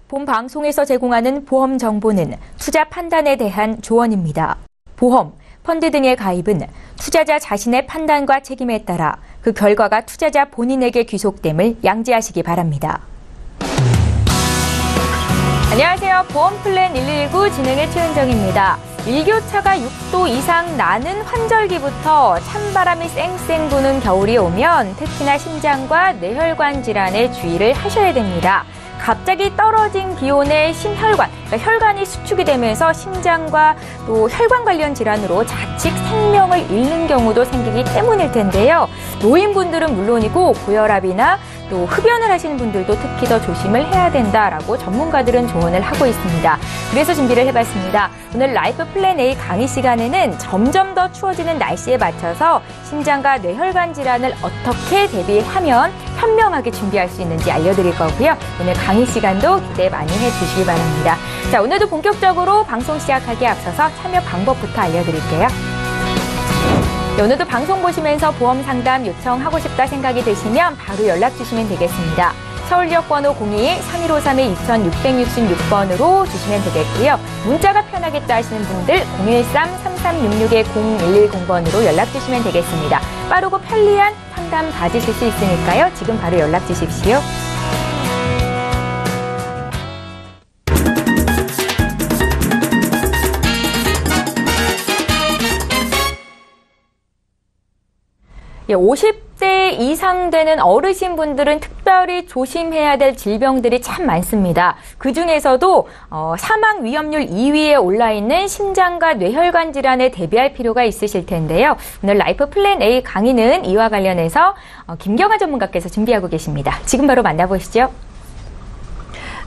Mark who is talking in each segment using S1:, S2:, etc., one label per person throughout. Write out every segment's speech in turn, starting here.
S1: 본 방송에서 제공하는 보험 정보는 투자 판단에 대한 조언입니다. 보험, 펀드 등의 가입은 투자자 자신의 판단과 책임에 따라 그 결과가 투자자 본인에게 귀속됨을 양지하시기 바랍니다. 안녕하세요. 보험플랜 119 진행의 최은정입니다. 일교차가 6도 이상 나는 환절기부터 찬바람이 쌩쌩 부는 겨울이 오면 특히나 심장과 뇌혈관 질환에 주의를 하셔야 됩니다. 갑자기 떨어진 기온에 심혈관, 그러니까 혈관이 수축이 되면서 심장과 또 혈관 관련 질환으로 자칫 생명을 잃는 경우도 생기기 때문일 텐데요. 노인분들은 물론이고 고혈압이나 또 흡연을 하시는 분들도 특히 더 조심을 해야 된다라고 전문가들은 조언을 하고 있습니다. 그래서 준비를 해봤습니다. 오늘 라이프 플랜 A 강의 시간에는 점점 더 추워지는 날씨에 맞춰서 심장과 뇌혈관 질환을 어떻게 대비하면 현명하게 준비할 수 있는지 알려드릴 거고요. 오늘 강의 시간도 기대 많이 해주시기 바랍니다. 자, 오늘도 본격적으로 방송 시작하기에 앞서서 참여 방법부터 알려드릴게요. 네, 오늘도 방송 보시면서 보험 상담 요청하고 싶다 생각이 드시면 바로 연락 주시면 되겠습니다. 서울역 번호 02-3153-2666번으로 주시면 되겠고요. 문자가 편하겠다 하시는 분들 013-3366-0110번으로 연락 주시면 되겠습니다. 빠르고 편리한 상담 받으실 수 있으니까요. 지금 바로 연락 주십시오. 예, 50대 이상 되는 어르신분들은 특별히 조심해야 될 질병들이 참 많습니다. 그중에서도 사망 위험률 2위에 올라있는 심장과 뇌혈관 질환에 대비할 필요가 있으실 텐데요. 오늘 라이프 플랜 A 강의는 이와 관련해서 김경아 전문가께서 준비하고 계십니다. 지금 바로 만나보시죠.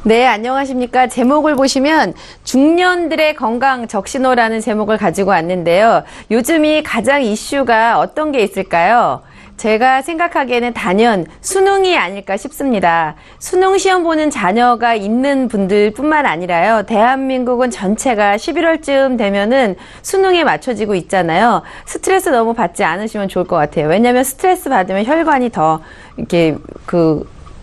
S2: 네, 안녕하십니까. 제목을 보시면 중년들의 건강 적신호라는 제목을 가지고 왔는데요. 요즘이 가장 이슈가 어떤 게 있을까요? 제가 생각하기에는 단연 수능이 아닐까 싶습니다. 수능 시험 보는 자녀가 있는 분들뿐만 아니라요. 대한민국은 전체가 11월쯤 되면은 수능에 맞춰지고 있잖아요. 스트레스 너무 받지 않으시면 좋을 것 같아요. 왜냐하면 스트레스 받으면 혈관이 더 이렇게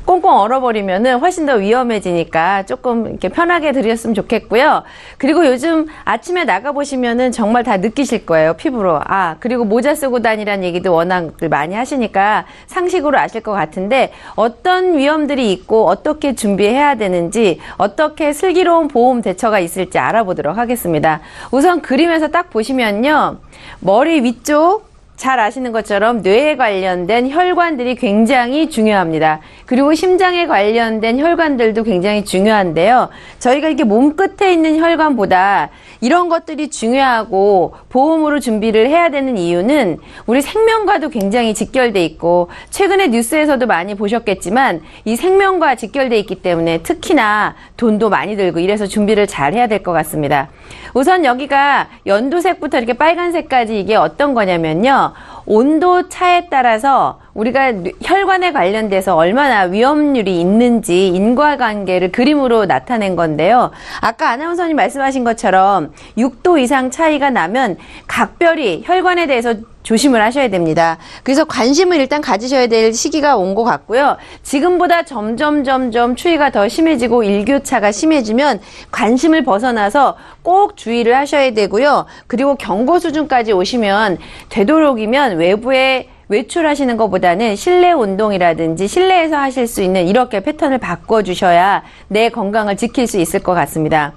S2: 꽁꽁 얼어버리면은 훨씬 더 위험해지니까 조금 이렇게 편하게 들으셨으면 좋겠고요. 그리고 요즘 아침에 나가보시면은 정말 다 느끼실 거예요, 피부로. 그리고 모자 쓰고 다니라는 얘기도 워낙 많이 하시니까 상식으로 아실 것 같은데 어떤 위험들이 있고 어떻게 준비해야 되는지 어떻게 슬기로운 보험 대처가 있을지 알아보도록 하겠습니다. 우선 그림에서 딱 보시면요. 머리 위쪽 잘 아시는 것처럼 뇌에 관련된 혈관들이 굉장히 중요합니다. 그리고 심장에 관련된 혈관들도 굉장히 중요한데요. 저희가 이렇게 몸끝에 있는 혈관보다 이런 것들이 중요하고 보험으로 준비를 해야 되는 이유는 우리 생명과도 굉장히 직결돼 있고 최근에 뉴스에서도 많이 보셨겠지만 이 생명과 직결돼 있기 때문에 특히나 돈도 많이 들고 이래서 준비를 잘 해야 될 것 같습니다. 우선 여기가 연두색부터 이렇게 빨간색까지 이게 어떤 거냐면요. 온도 차에 따라서 우리가 혈관에 관련돼서 얼마나 위험률이 있는지 인과관계를 그림으로 나타낸 건데요. 아까 아나운서님 말씀하신 것처럼 6도 이상 차이가 나면 각별히 혈관에 대해서 조심을 하셔야 됩니다. 그래서 관심을 일단 가지셔야 될 시기가 온 것 같고요. 지금보다 점점 추위가 더 심해지고 일교차가 심해지면 관심을 벗어나서 꼭 주의를 하셔야 되고요. 그리고 경고 수준까지 오시면 되도록이면 외부에 외출하시는 것보다는 실내 운동이라든지 실내에서 하실 수 있는 이렇게 패턴을 바꿔주셔야 내 건강을 지킬 수 있을 것 같습니다.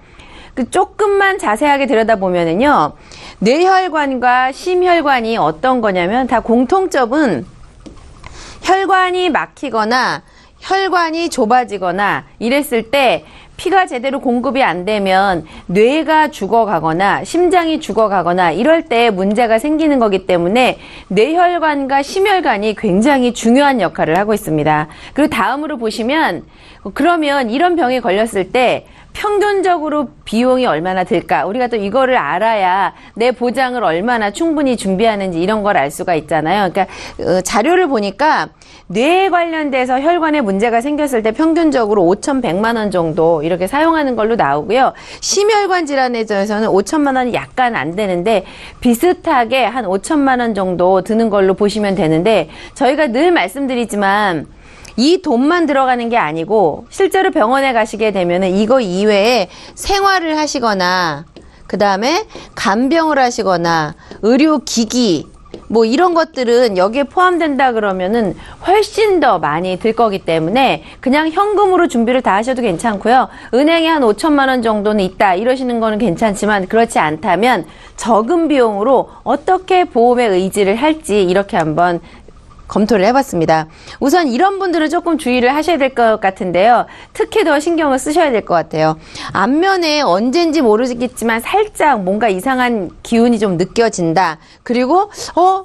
S2: 조금만 자세하게 들여다보면은요, 뇌혈관과 심혈관이 어떤 거냐면 다 공통점은 혈관이 막히거나 혈관이 좁아지거나 이랬을 때 피가 제대로 공급이 안 되면 뇌가 죽어가거나 심장이 죽어가거나 이럴 때 문제가 생기는 거기 때문에 뇌혈관과 심혈관이 굉장히 중요한 역할을 하고 있습니다. 그리고 다음으로 보시면 그러면 이런 병에 걸렸을 때 평균적으로 비용이 얼마나 들까? 우리가 또 이거를 알아야 내 보장을 얼마나 충분히 준비하는지 이런 걸 알 수가 있잖아요. 그러니까 자료를 보니까 뇌에 관련돼서 혈관에 문제가 생겼을 때 평균적으로 5,100만 원 정도 이렇게 사용하는 걸로 나오고요. 심혈관 질환에 대해서는 5천만 원이 약간 안 되는데 비슷하게 한 5천만 원 정도 드는 걸로 보시면 되는데 저희가 늘 말씀드리지만 이 돈만 들어가는 게 아니고 실제로 병원에 가시게 되면은 이거 이외에 생활을 하시거나 그 다음에 간병을 하시거나 의료기기 뭐 이런 것들은 여기에 포함된다 그러면은 훨씬 더 많이 들 거기 때문에 그냥 현금으로 준비를 다 하셔도 괜찮고요. 은행에 한 5천만 원 정도는 있다 이러시는 거는 괜찮지만 그렇지 않다면 적은 비용으로 어떻게 보험에 의지를 할지 이렇게 한번 검토를 해봤습니다. 우선 이런 분들은 조금 주의를 하셔야 될 것 같은데요. 특히 더 신경을 쓰셔야 될 것 같아요. 앞면에 언젠지 모르겠지만 살짝 뭔가 이상한 기운이 좀 느껴진다. 그리고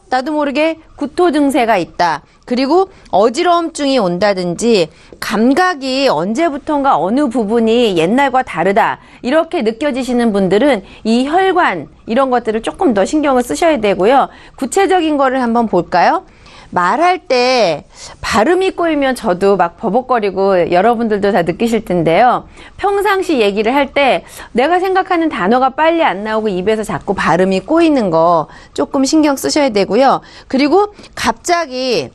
S2: 나도 모르게 구토 증세가 있다. 그리고 어지러움증이 온다든지 감각이 언제부턴가 어느 부분이 옛날과 다르다. 이렇게 느껴지시는 분들은 이 혈관 이런 것들을 조금 더 신경을 쓰셔야 되고요. 구체적인 거를 한번 볼까요? 말할 때 발음이 꼬이면 저도 막 버벅거리고 여러분들도 다 느끼실 텐데요. 평상시 얘기를 할 때 내가 생각하는 단어가 빨리 안 나오고 입에서 자꾸 발음이 꼬이는 거 조금 신경 쓰셔야 되고요. 그리고 갑자기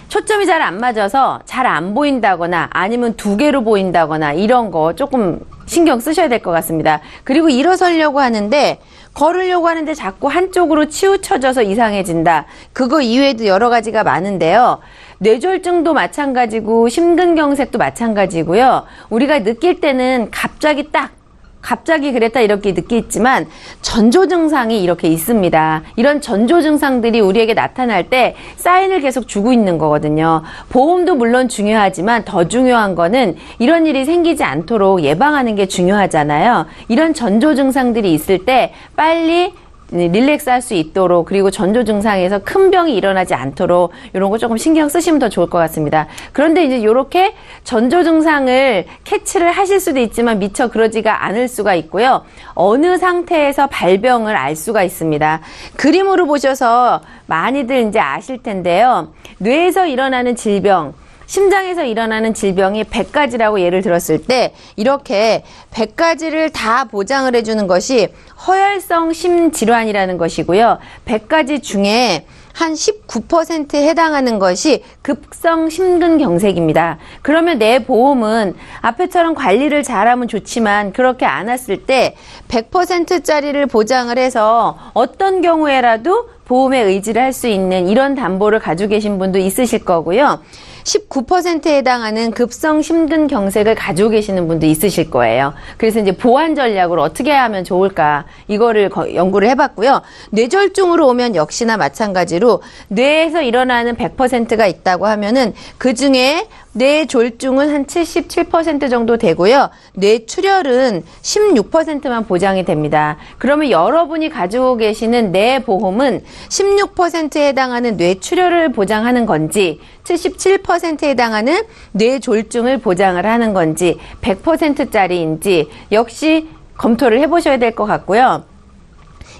S2: 초점이 잘 안 맞아서 잘 안 보인다거나 아니면 두 개로 보인다거나 이런 거 조금 신경 쓰셔야 될 것 같습니다. 그리고 일어서려고 하는데 걸으려고 하는데 자꾸 한쪽으로 치우쳐져서 이상해진다. 그거 이외에도 여러 가지가 많은데요. 뇌졸중도 마찬가지고 심근경색도 마찬가지고요. 우리가 느낄 때는 갑자기 그랬다 이렇게 느끼지만 전조 증상이 이렇게 있습니다. 이런 전조 증상들이 우리에게 나타날 때 사인을 계속 주고 있는 거거든요. 보험도 물론 중요하지만 더 중요한 거는 이런 일이 생기지 않도록 예방하는 게 중요하잖아요. 이런 전조 증상들이 있을 때 빨리 릴렉스 할 수 있도록 그리고 전조 증상에서 큰 병이 일어나지 않도록 이런 거 조금 신경 쓰시면 더 좋을 것 같습니다. 그런데 이제 이렇게 전조 증상을 캐치를 하실 수도 있지만 미처 그러지가 않을 수가 있고요. 어느 상태에서 발병을 알 수가 있습니다. 그림으로 보셔서 많이들 이제 아실 텐데요. 뇌에서 일어나는 질병, 심장에서 일어나는 질병이 100가지라고 예를 들었을 때 이렇게 100가지를 다 보장을 해주는 것이 허혈성 심질환이라는 것이고요. 100가지 중에 한 19%에 해당하는 것이 급성 심근경색입니다. 그러면 내 보험은 앞에처럼 관리를 잘하면 좋지만 그렇게 안 했을 때 100%짜리를 보장을 해서 어떤 경우에라도 보험에 의지를 할 수 있는 이런 담보를 가지고 계신 분도 있으실 거고요. 19%에 해당하는 급성 심근경색을 가지고 계시는 분도 있으실 거예요. 그래서 이제 보완 전략으로 어떻게 하면 좋을까 이거를 연구를 해봤고요. 뇌졸중으로 오면 역시나 마찬가지로 뇌에서 일어나는 100%가 있다고 하면은 그 중에 뇌졸중은 한 77% 정도 되고요. 뇌출혈은 16%만 보장이 됩니다. 그러면 여러분이 가지고 계시는 뇌 보험은 16%에 해당하는 뇌출혈을 보장하는 건지 77%에 해당하는 뇌졸중을 보장을 하는 건지 100%짜리인지 역시 검토를 해보셔야 될 것 같고요.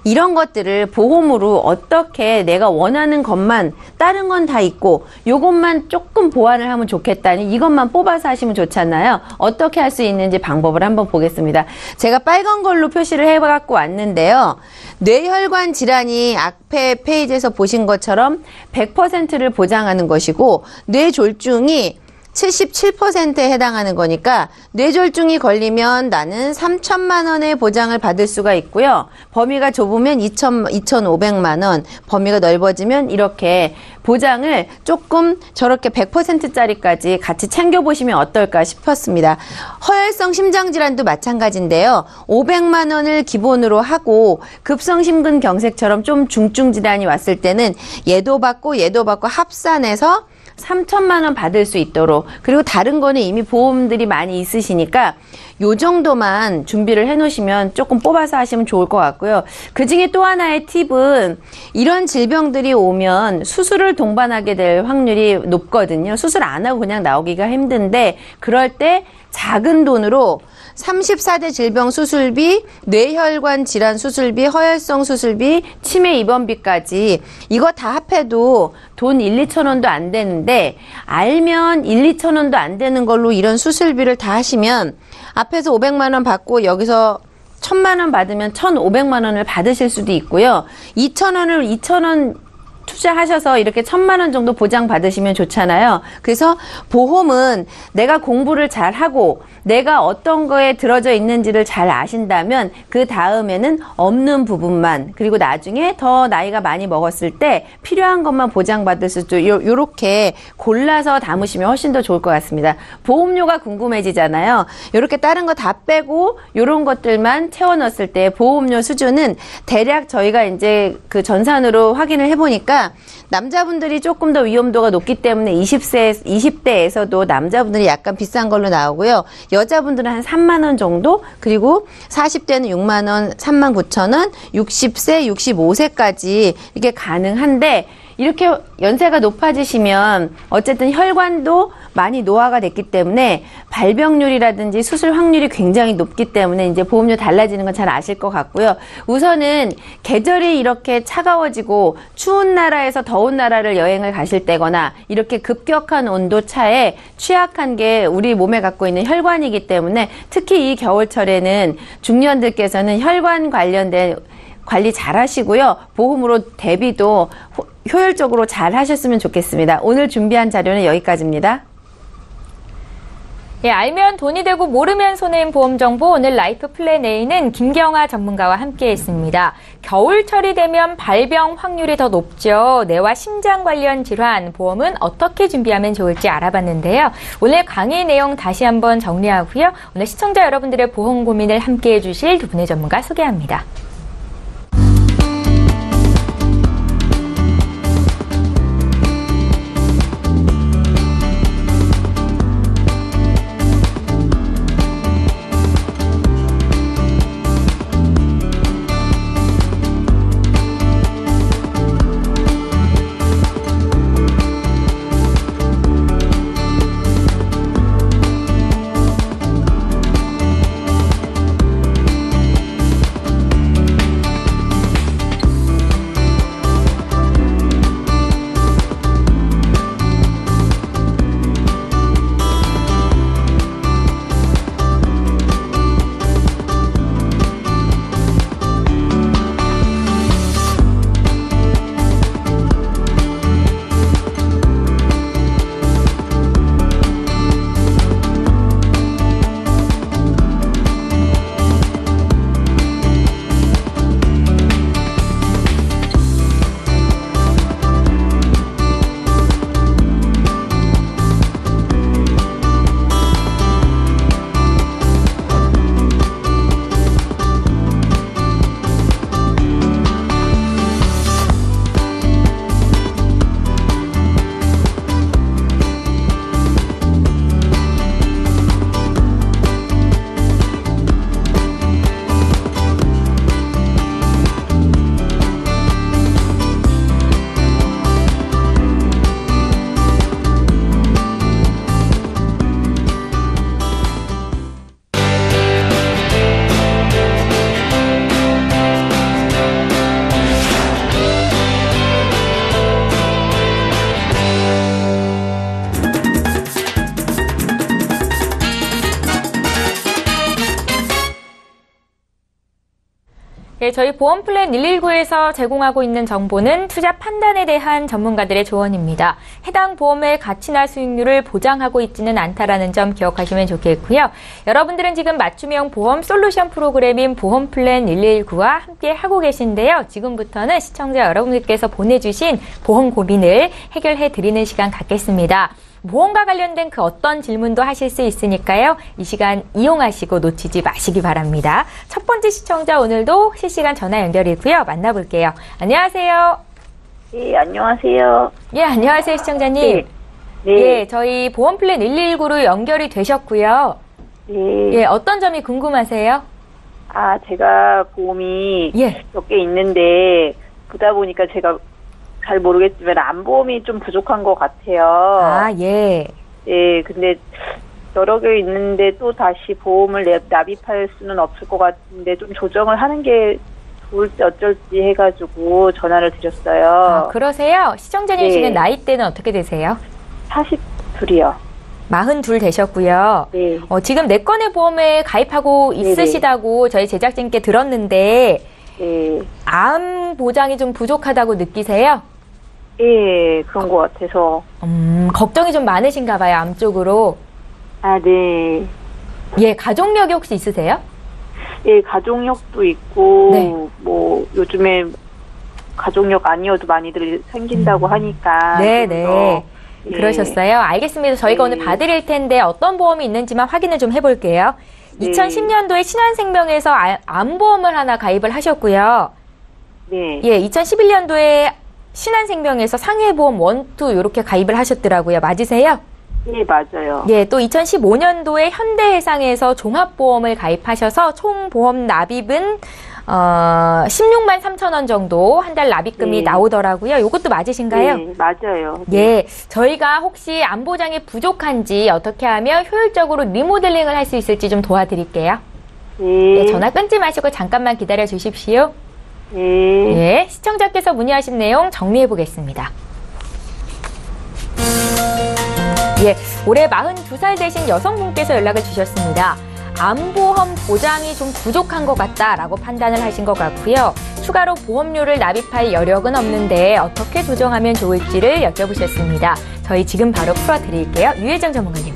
S2: 이런 것들을 보험으로 어떻게 내가 원하는 것만 다른 건 다 있고 요것만 조금 보완을 하면 좋겠다니 이것만 뽑아서 하시면 좋잖아요. 어떻게 할 수 있는지 방법을 한번 보겠습니다. 제가 빨간 걸로 표시를 해갖고 왔는데요. 뇌혈관 질환이 앞에 페이지에서 보신 것처럼 100%를 보장하는 것이고 뇌졸중이 77%에 해당하는 거니까 뇌졸중이 걸리면 나는 3천만 원의 보장을 받을 수가 있고요. 범위가 좁으면 2,500만 원, 범위가 넓어지면 이렇게 보장을 조금 저렇게 100%짜리까지 같이 챙겨보시면 어떨까 싶었습니다. 허혈성 심장질환도 마찬가지인데요. 500만 원을 기본으로 하고 급성심근경색처럼 좀 중증질환이 왔을 때는 얘도 받고 합산해서 3천만 원 받을 수 있도록 그리고 다른 거는 이미 보험들이 많이 있으시니까 요 정도만 준비를 해 놓으시면 조금 뽑아서 하시면 좋을 것 같고요. 그 중에 또 하나의 팁은 이런 질병들이 오면 수술을 동반하게 될 확률이 높거든요. 수술 안 하고 그냥 나오기가 힘든데 그럴 때 작은 돈으로 34대 질병 수술비, 뇌혈관 질환 수술비, 허혈성 수술비, 치매 입원비까지 이거 다 합해도 돈 1, 2천 원도 안 되는데 알면 1, 2천 원도 안 되는 걸로 이런 수술비를 다 하시면 앞에서 500만 원 받고 여기서 1,000만 원 받으면 1,500만 원을 받으실 수도 있고요. 2천 원 투자하셔서 이렇게 1,000만 원 정도 보장 받으시면 좋잖아요. 그래서 보험은 내가 공부를 잘 하고 내가 어떤 거에 들어져 있는지를 잘 아신다면 그 다음에는 없는 부분만, 그리고 나중에 더 나이가 많이 먹었을 때 필요한 것만 보장받을 수 있도록 요렇게 골라서 담으시면 훨씬 더 좋을 것 같습니다. 보험료가 궁금해지잖아요. 요렇게 다른 거 다 빼고 요런 것들만 채워 넣었을 때 보험료 수준은 대략 저희가 이제 그 전산으로 확인을 해보니까 남자분들이 조금 더 위험도가 높기 때문에 20대에서도 남자분들이 약간 비싼 걸로 나오고요. 여자분들은 한 3만 원 정도, 그리고 40대는 6만 원, 3만 9천 원, 60세, 65세까지 이게 가능한데, 이렇게 연세가 높아지시면 어쨌든 혈관도 많이 노화가 됐기 때문에 발병률이라든지 수술 확률이 굉장히 높기 때문에 이제 보험료 달라지는 건 잘 아실 것 같고요. 우선은 계절이 이렇게 차가워지고 추운 나라에서 더운 나라를 여행을 가실 때거나 이렇게 급격한 온도 차에 취약한 게 우리 몸에 갖고 있는 혈관이기 때문에 특히 이 겨울철에는 중년들께서는 혈관 관련된 관리 잘 하시고요. 보험으로 대비도 효율적으로 잘 하셨으면 좋겠습니다. 오늘 준비한 자료는 여기까지입니다.
S1: 예, 알면 돈이 되고 모르면 손해인 보험 정보, 오늘 라이프 플랜 A는 김경아 전문가와 함께 했습니다. 겨울철이 되면 발병 확률이 더 높죠. 뇌와 심장 관련 질환, 보험은 어떻게 준비하면 좋을지 알아봤는데요. 오늘 강의 내용 다시 한번 정리하고요. 오늘 시청자 여러분들의 보험 고민을 함께 해주실 두 분의 전문가 소개합니다. 네, 저희 보험플랜 119에서 제공하고 있는 정보는 투자 판단에 대한 전문가들의 조언입니다. 해당 보험의 가치나 수익률을 보장하고 있지는 않다라는 점 기억하시면 좋겠고요. 여러분들은 지금 맞춤형 보험 솔루션 프로그램인 보험플랜 119와 함께 하고 계신데요. 지금부터는 시청자 여러분들께서 보내주신 보험 고민을 해결해 드리는 시간 갖겠습니다. 보험과 관련된 그 어떤 질문도 하실 수 있으니까요. 이 시간 이용하시고 놓치지 마시기 바랍니다. 첫 번째 시청자 오늘도 실시간 전화 연결이고요. 만나볼게요. 안녕하세요.
S3: 네, 안녕하세요.
S1: 예, 안녕하세요, 시청자님.
S3: 네. 네.
S1: 예, 저희 보험플랜 119로 연결이 되셨고요.
S3: 네.
S1: 예, 어떤 점이 궁금하세요?
S3: 아, 제가 보험이
S1: 예.
S3: 몇 개 있는데, 보다 보니까 제가 잘 모르겠지만 안보험이 좀 부족한 것 같아요.
S1: 아, 예.
S3: 네, 근데 여러 개 있는데 또 다시 보험을 납입할 수는 없을 것 같은데 좀 조정을 하는 게 좋을지 어쩔지 해가지고 전화를 드렸어요.
S1: 아, 그러세요? 시청자님
S3: 네.
S1: 지금 나이대는 어떻게 되세요?
S3: 42이요.
S1: 42 되셨고요.
S3: 네.
S1: 지금 네 건의 보험에 가입하고 있으시다고 저희 제작진께 들었는데
S3: 네.
S1: 암 보장이 좀 부족하다고 느끼세요?
S3: 예, 그런 것 같아서.
S1: 걱정이 좀 많으신가 봐요, 암 쪽으로.
S3: 아, 네.
S1: 예, 가족력이 혹시 있으세요?
S3: 예, 가족력도 있고,
S1: 네.
S3: 뭐, 요즘에 가족력 아니어도 많이들 생긴다고 하니까.
S1: 네,
S3: 좀
S1: 네.
S3: 더, 예.
S1: 그러셨어요. 알겠습니다. 저희가
S3: 네.
S1: 오늘 봐드릴 텐데 어떤 보험이 있는지만 확인을 좀 해볼게요.
S3: 네.
S1: 2010년도에 신한생명에서 암보험을 하나 가입을 하셨고요.
S3: 네.
S1: 예, 2011년도에 신한생명에서 상해보험 1, 2 이렇게 가입을 하셨더라고요. 맞으세요?
S3: 예, 맞아요.
S1: 예, 또 2015년도에 현대해상에서 종합보험을 가입하셔서 총 보험 납입은 16만 3천 원 정도 한 달 납입금이
S3: 네.
S1: 나오더라고요. 이것도 맞으신가요?
S3: 네, 맞아요.
S1: 예, 저희가 혹시 암보장이 부족한지 어떻게 하면 효율적으로 리모델링을 할 수 있을지 좀 도와드릴게요.
S3: 네.
S1: 예, 전화 끊지 마시고 잠깐만 기다려 주십시오.
S3: 네.
S1: 예, 시청자께서 문의하신 내용 정리해 보겠습니다. 예, 올해 42살 되신 여성분께서 연락을 주셨습니다. 암보험 보장이 좀 부족한 것 같다라고 판단을 하신 것 같고요. 추가로 보험료를 납입할 여력은 없는데 어떻게 조정하면 좋을지를 여쭤보셨습니다. 저희 지금 바로 풀어드릴게요. 유혜정 전문가님.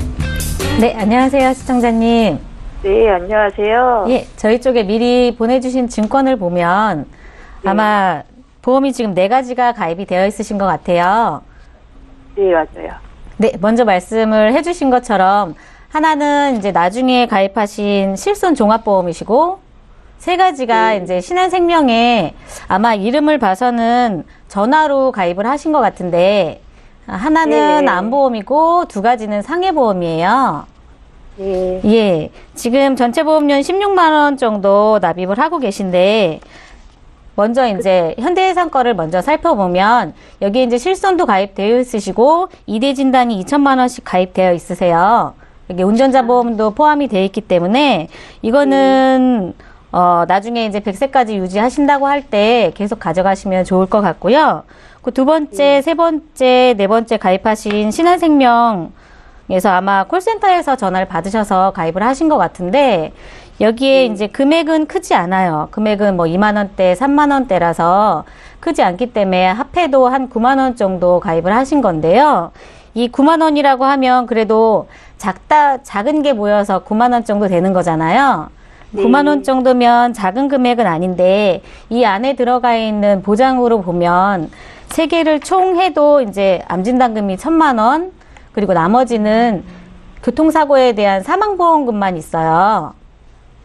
S2: 네, 안녕하세요, 시청자님.
S3: 네, 안녕하세요.
S2: 예, 저희 쪽에 미리 보내주신 증권을 보면 아마 보험이 지금 4가지가 가입이 되어 있으신 것 같아요.
S3: 네, 맞아요.
S2: 네, 먼저 말씀을 해주신 것처럼 하나는 이제 나중에 가입하신 실손 종합보험이시고 3가지가 이제 신한생명에 아마 이름을 봐서는 전화로 가입을 하신 것 같은데 하나는
S3: 네.
S2: 암보험이고 2가지는 상해보험이에요.
S3: 네.
S2: 예, 지금 전체 보험료는 16만 원 정도 납입을 하고 계신데 먼저 이제 현대해상 거를 먼저 살펴보면 여기에 이제 실손도 가입되어 있으시고 2대 진단이 2천만 원씩 가입되어 있으세요. 여기 운전자 보험도 포함이 되어 있기 때문에 이거는 나중에 이제 100세까지 유지하신다고 할 때 계속 가져가시면 좋을 것 같고요. 그 2번째, 3번째, 4번째 가입하신 신한생명에서 아마 콜센터에서 전화를 받으셔서 가입을 하신 것 같은데 여기에 이제 금액은 크지 않아요. 금액은 뭐 2만 원대, 3만 원대라서 크지 않기 때문에 합해도 한 9만 원 정도 가입을 하신 건데요. 이 9만 원이라고 하면 그래도 작은 게 모여서 9만 원 정도 되는 거잖아요. 9만 원 정도면 작은 금액은 아닌데 이 안에 들어가 있는 보장으로 보면 3개를 총 해도 이제 암진단금이 1,000만 원, 그리고 나머지는 교통사고에 대한 사망보험금만 있어요.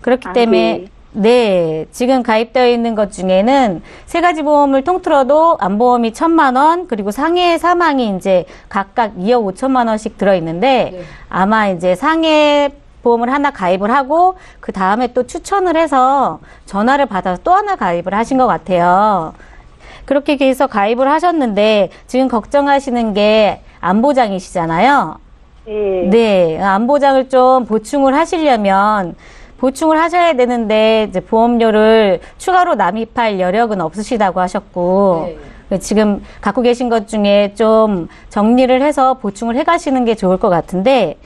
S2: 그렇기 때문에 네, 지금 가입되어 있는 것 중에는 3가지 보험을 통틀어도 암보험이 1,000만 원, 그리고 상해 사망이 이제 각각 2억 5천만 원씩 들어있는데 아마 이제 상해 보험을 하나 가입을 하고 그 다음에 또 추천을 해서 전화를 받아서 또 하나 가입을 하신 것 같아요. 그렇게 해서 가입을 하셨는데 지금 걱정하시는 게 암보장이시잖아요. 네, 암보장을 좀 보충을 하시려면 보충을 하셔야 되는데 이제 보험료를 추가로 납입할 여력은 없으시다고 하셨고 지금 갖고 계신 것 중에 좀 정리를 해서 보충을 해 가시는 게 좋을 것 같은데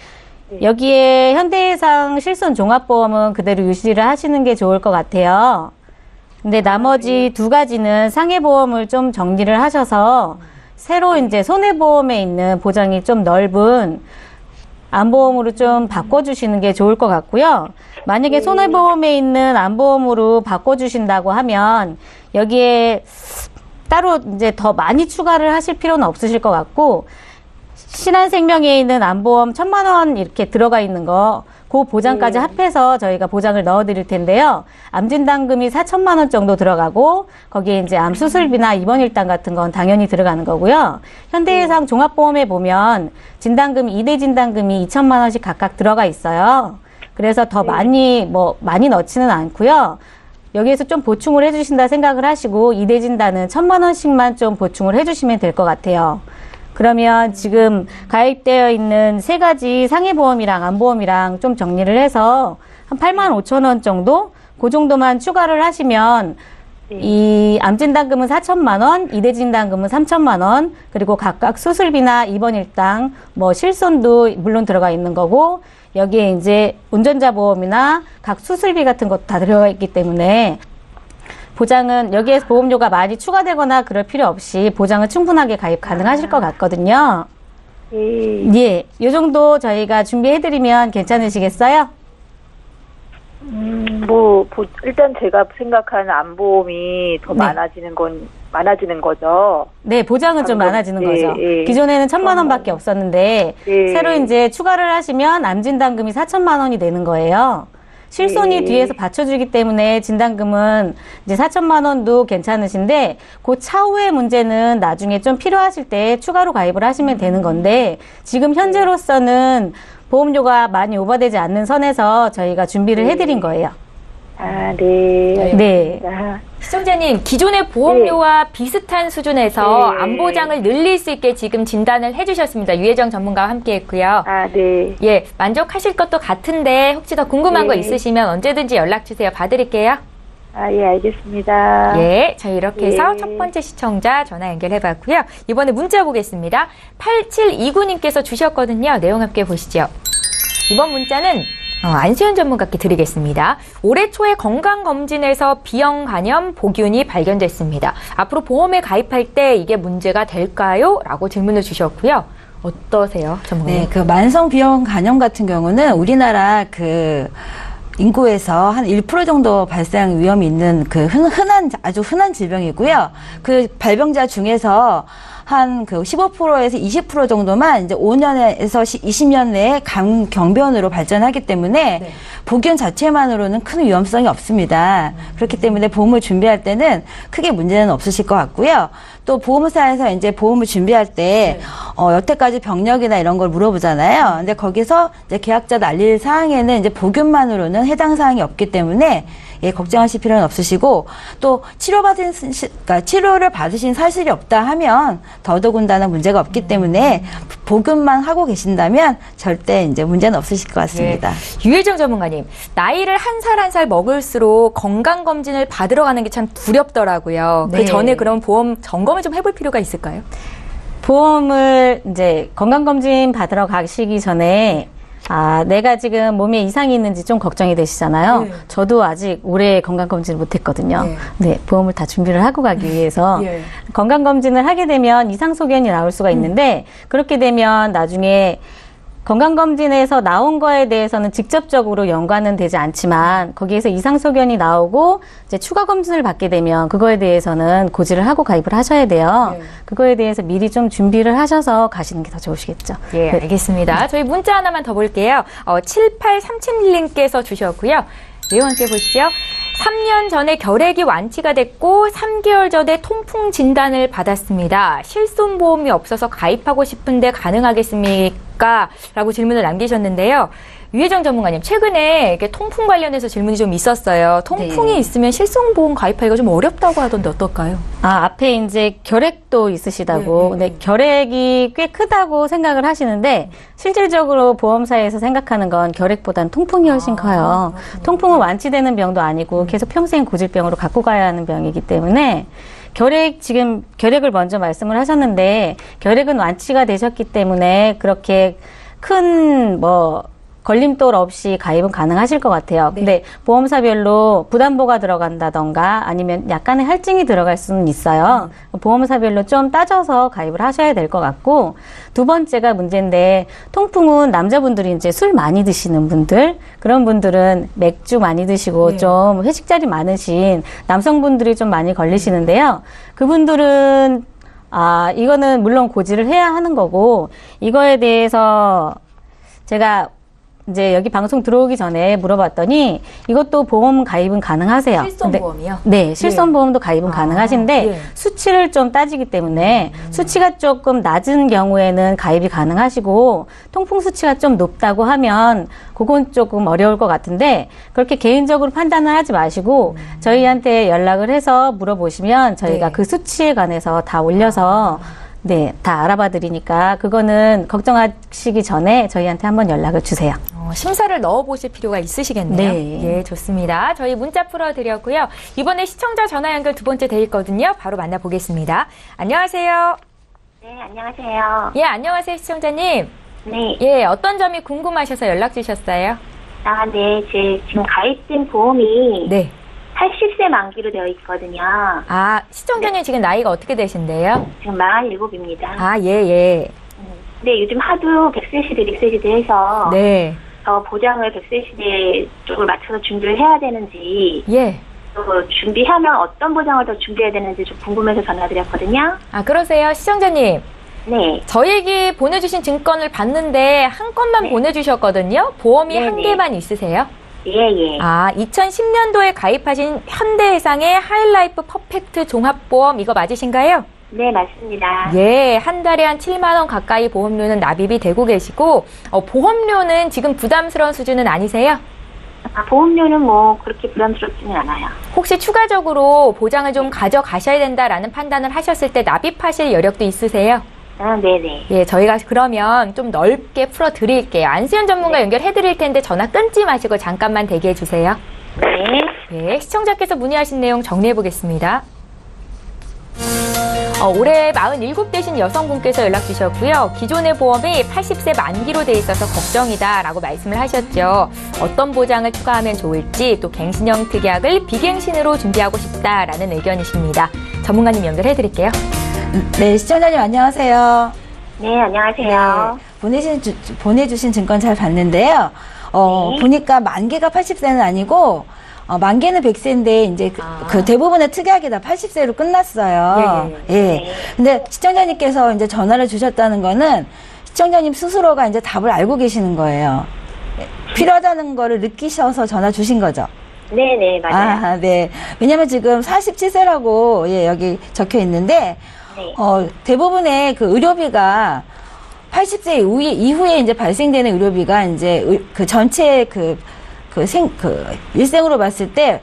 S2: 여기에 현대해상 실손 종합보험은 그대로 유지를 하시는 게 좋을 것 같아요. 근데 나머지 2가지는 상해보험을 좀 정리를 하셔서 새로 이제 손해보험에 있는 보장이 좀 넓은 암보험으로 좀 바꿔주시는 게 좋을 것 같고요. 만약에 손해보험에 있는 암보험으로 바꿔주신다고 하면 여기에 따로 이제 더 많이 추가를 하실 필요는 없으실 것 같고 신한생명에 있는 암보험 1,000만 원 이렇게 들어가 있는 거 그 보장까지 합해서 저희가 보장을 넣어드릴 텐데요. 암진단금이 4천만 원 정도 들어가고 거기에 이제 암수술비나 입원 일당 같은 건 당연히 들어가는 거고요. 현대해상 종합보험에 보면 진단금 2대 진단금이 2천만 원씩 각각 들어가 있어요. 그래서 더 많이 넣지는 않고요. 여기에서 좀 보충을 해주신다 생각을 하시고 2대 진단은 1,000만 원씩만 좀 보충을 해주시면 될 것 같아요. 그러면 지금 가입되어 있는 3가지 상해보험이랑 암보험이랑 좀 정리를 해서 한 8만 5천 원 정도? 그 정도만 추가를 하시면 이 암진단금은 4천만 원, 2대 진단금은 3천만 원, 그리고 각각 수술비나 입원 일당, 뭐 실손도 물론 들어가 있는 거고 여기에 이제 운전자 보험이나 각 수술비 같은 것도 다 들어가 있기 때문에
S4: 보장은 여기에 보험료가 많이 추가되거나 그럴 필요 없이 보장은 충분하게 가입 가능하실 것 같거든요. 예, 요 정도 저희가 준비해드리면 괜찮으시겠어요?
S3: 일단 제가 생각하는 안보험이 더 많아지는 거죠.
S4: 네, 보장은 좀 많아지는 거죠. 기존에는 1,000만 원밖에 없었는데, 새로 이제 추가를 하시면 암진단금이 4,000만 원이 되는 거예요. 실손이 뒤에서 받쳐주기 때문에 진단금은 이제 4,000만 원도 괜찮으신데, 그 차후의 문제는 나중에 좀 필요하실 때 추가로 가입을 하시면 되는 건데, 지금 현재로서는 보험료가 많이 오버되지 않는 선에서 저희가 준비를 해드린 거예요.
S3: 네.
S1: 시청자님, 기존의 보험료와 비슷한 수준에서 안보장을 늘릴 수 있게 지금 진단을 해주셨습니다. 유혜정 전문가와 함께 했고요.
S3: 네.
S1: 예, 만족하실 것도 같은데 혹시 더 궁금한 거 있으시면 언제든지 연락 주세요. 봐드릴게요.
S3: 예, 알겠습니다.
S1: 예, 저희 이렇게 해서 첫 번째 시청자 전화 연결해봤고요. 이번에 문자 보겠습니다. 8729님께서 주셨거든요. 내용 함께 보시죠. 이번 문자는 안수현 전문가께 드리겠습니다. 올해 초에 건강검진에서 B형 간염 보균이 발견됐습니다. 앞으로 보험에 가입할 때 이게 문제가 될까요? 라고 질문을 주셨고요. 어떠세요, 전문가님?
S5: 네, 그 만성 B형 간염 같은 경우는 우리나라 인구에서 한 1% 정도 발생 위험이 있는 아주 흔한 질병이고요. 그 발병자 중에서 한 15%에서 20% 정도만 이제 5년에서 20년 내에 경변으로 발전하기 때문에 보균 자체만으로는 큰 위험성이 없습니다. 그렇기 때문에 보험을 준비할 때는 크게 문제는 없으실 것 같고요. 또 보험사에서 이제 보험을 준비할 때 여태까지 병력이나 이런 걸 물어보잖아요. 근데 거기서 이제 계약자도 알릴 사항에는 이제 보균만으로는 해당 사항이 없기 때문에 걱정하실 필요는 없으시고, 또 치료를 받으신 사실이 없다 하면 더더군다나 문제가 없기 때문에 보균만 하고 계신다면 절대 이제 문제는 없으실 것 같습니다.
S1: 유혜정 전문가님, 나이를 한 살 한 살 먹을수록 건강검진을 받으러 가는 게 참 두렵더라고요. 그 전에 그럼 보험 점검을 좀 해볼 필요가 있을까요?
S4: 보험을 이제 건강검진 받으러 가시기 전에 내가 지금 몸에 이상이 있는지 좀 걱정이 되시잖아요. 저도 아직 올해 건강검진을 못했거든요. 네, 보험을 다 준비를 하고 가기 위해서. 건강검진을 하게 되면 이상소견이 나올 수가 있는데, 그렇게 되면 나중에 건강검진에서 나온 거에 대해서는 직접적으로 연관은 되지 않지만, 거기에서 이상소견이 나오고 이제 추가 검진을 받게 되면 그거에 대해서는 고지를 하고 가입을 하셔야 돼요. 그거에 대해서 미리 좀 준비를 하셔서 가시는 게 더 좋으시겠죠.
S1: 예, 알겠습니다. 저희 문자 하나만 더 볼게요. 7837님께서 주셨고요. 내용 함께 보시죠. 3년 전에 결핵이 완치가 됐고 3개월 전에 통풍 진단을 받았습니다. 실손보험이 없어서 가입하고 싶은데 가능하겠습니까? 라고 질문을 남기셨는데요. 유혜정 전문가님, 최근에 이렇게 통풍 관련해서 질문이 좀 있었어요. 통풍이 있으면 실손보험 가입하기가 좀 어렵다고 하던데 어떨까요?
S4: 앞에 이제 결핵도 있으시다고. 근데 결핵이 꽤 크다고 생각을 하시는데, 실질적으로 보험사에서 생각하는 건 결핵보다는 통풍이 훨씬 커요. 통풍은 완치되는 병도 아니고 계속 평생 고질병으로 갖고 가야 하는 병이기 때문에, 지금 결핵을 먼저 말씀을 하셨는데, 결핵은 완치가 되셨기 때문에 그렇게 큰 걸림돌 없이 가입은 가능하실 것 같아요. 근데 보험사별로 부담보가 들어간다던가 아니면 약간의 할증이 들어갈 수는 있어요. 보험사별로 좀 따져서 가입을 하셔야 될 것 같고, 두 번째가 문제인데, 통풍은 남자분들이 이제 술 많이 드시는 분들, 그런 분들은 맥주 많이 드시고 좀 회식 자리 많으신 남성분들이 좀 많이 걸리시는데요. 그분들은 이거는 물론 고지를 해야 하는 거고, 이거에 대해서 제가 이제 여기 방송 들어오기 전에 물어봤더니 이것도 보험 가입은 가능하세요.
S1: 실손보험이요?
S4: 네, 실손보험도 가입은 가능하신데 수치를 좀 따지기 때문에 수치가 조금 낮은 경우에는 가입이 가능하시고, 통풍 수치가 좀 높다고 하면 그건 조금 어려울 것 같은데, 그렇게 개인적으로 판단을 하지 마시고 저희한테 연락을 해서 물어보시면 저희가 그 수치에 관해서 다 올려서 다 알아봐 드리니까 그거는 걱정하시기 전에 저희한테 한번 연락을 주세요.
S1: 심사를 넣어보실 필요가 있으시겠네요. 예, 좋습니다. 저희 문자 풀어드렸고요. 이번에 시청자 전화 연결 두 번째 돼 있거든요. 바로 만나보겠습니다. 안녕하세요.
S6: 네, 안녕하세요.
S1: 예, 안녕하세요, 시청자님.
S6: 네.
S1: 예, 어떤 점이 궁금하셔서 연락 주셨어요?
S6: 네, 지금 가입된 보험이 80세 만기로 되어 있거든요.
S1: 아, 시청자님 지금 나이가 어떻게 되신데요?
S6: 지금 47입니다.
S1: 아, 예.
S6: 근데 요즘 하도 100세 시대, 100세 시대 해서
S1: 네.
S6: 저 보장을 100세 시대 쪽을 맞춰서 준비를 해야 되는지
S1: 예.
S6: 또 준비하면 어떤 보장을 더 준비해야 되는지 좀 궁금해서 전화드렸거든요.
S1: 아, 그러세요. 시청자님.
S6: 네.
S1: 저에게 보내주신 증권을 봤는데 한 건만 보내주셨거든요. 보험이 한
S6: 네네.
S1: 개만 있으세요?
S6: 예.
S1: 아, 2010년도에 가입하신 현대해상의 하이라이프 퍼펙트 종합보험 이거 맞으신가요?
S6: 네, 맞습니다.
S1: 예, 한 달에 한 7만 원 가까이 보험료는 납입이 되고 계시고 보험료는 지금 부담스러운 수준은 아니세요?
S6: 보험료는 뭐 그렇게 부담스럽지는 않아요.
S1: 혹시 추가적으로 보장을 좀 가져가셔야 된다라는 판단을 하셨을 때 납입하실 여력도 있으세요?
S6: 아, 네네.
S1: 예, 저희가 그러면 좀 넓게 풀어드릴게요. 안수현 전문가 연결해드릴 텐데 전화 끊지 마시고 잠깐만 대기해주세요.
S6: 네.
S1: 예, 시청자께서 문의하신 내용 정리해보겠습니다. 올해 47 되신 여성분께서 연락 주셨고요. 기존의 보험이 80세 만기로 돼 있어서 걱정이다라고 말씀을 하셨죠. 어떤 보장을 추가하면 좋을지 또 갱신형 특약을 비갱신으로 준비하고 싶다라는 의견이십니다. 전문가님 연결해드릴게요.
S5: 네, 시청자님 안녕하세요.
S6: 네, 안녕하세요.
S5: 보내주신 증권 잘 봤는데요.
S6: 네.
S5: 보니까 만개가 80세는 아니고, 만개는 100세인데, 이제 그 대부분의 특약이 다 80세로 끝났어요. 예.
S6: 네.
S5: 근데 시청자님께서 이제 전화를 주셨다는 거는 시청자님 스스로가 이제 답을 알고 계시는 거예요. 필요하다는 거를 느끼셔서 전화 주신 거죠.
S6: 네네, 맞아요.
S5: 아, 네. 왜냐면 지금 47세라고, 예, 여기 적혀 있는데,
S6: 네.
S5: 대부분의 그 의료비가 80세 이후에 이제 발생되는 의료비가 이제 그 전체 일생으로 봤을 때,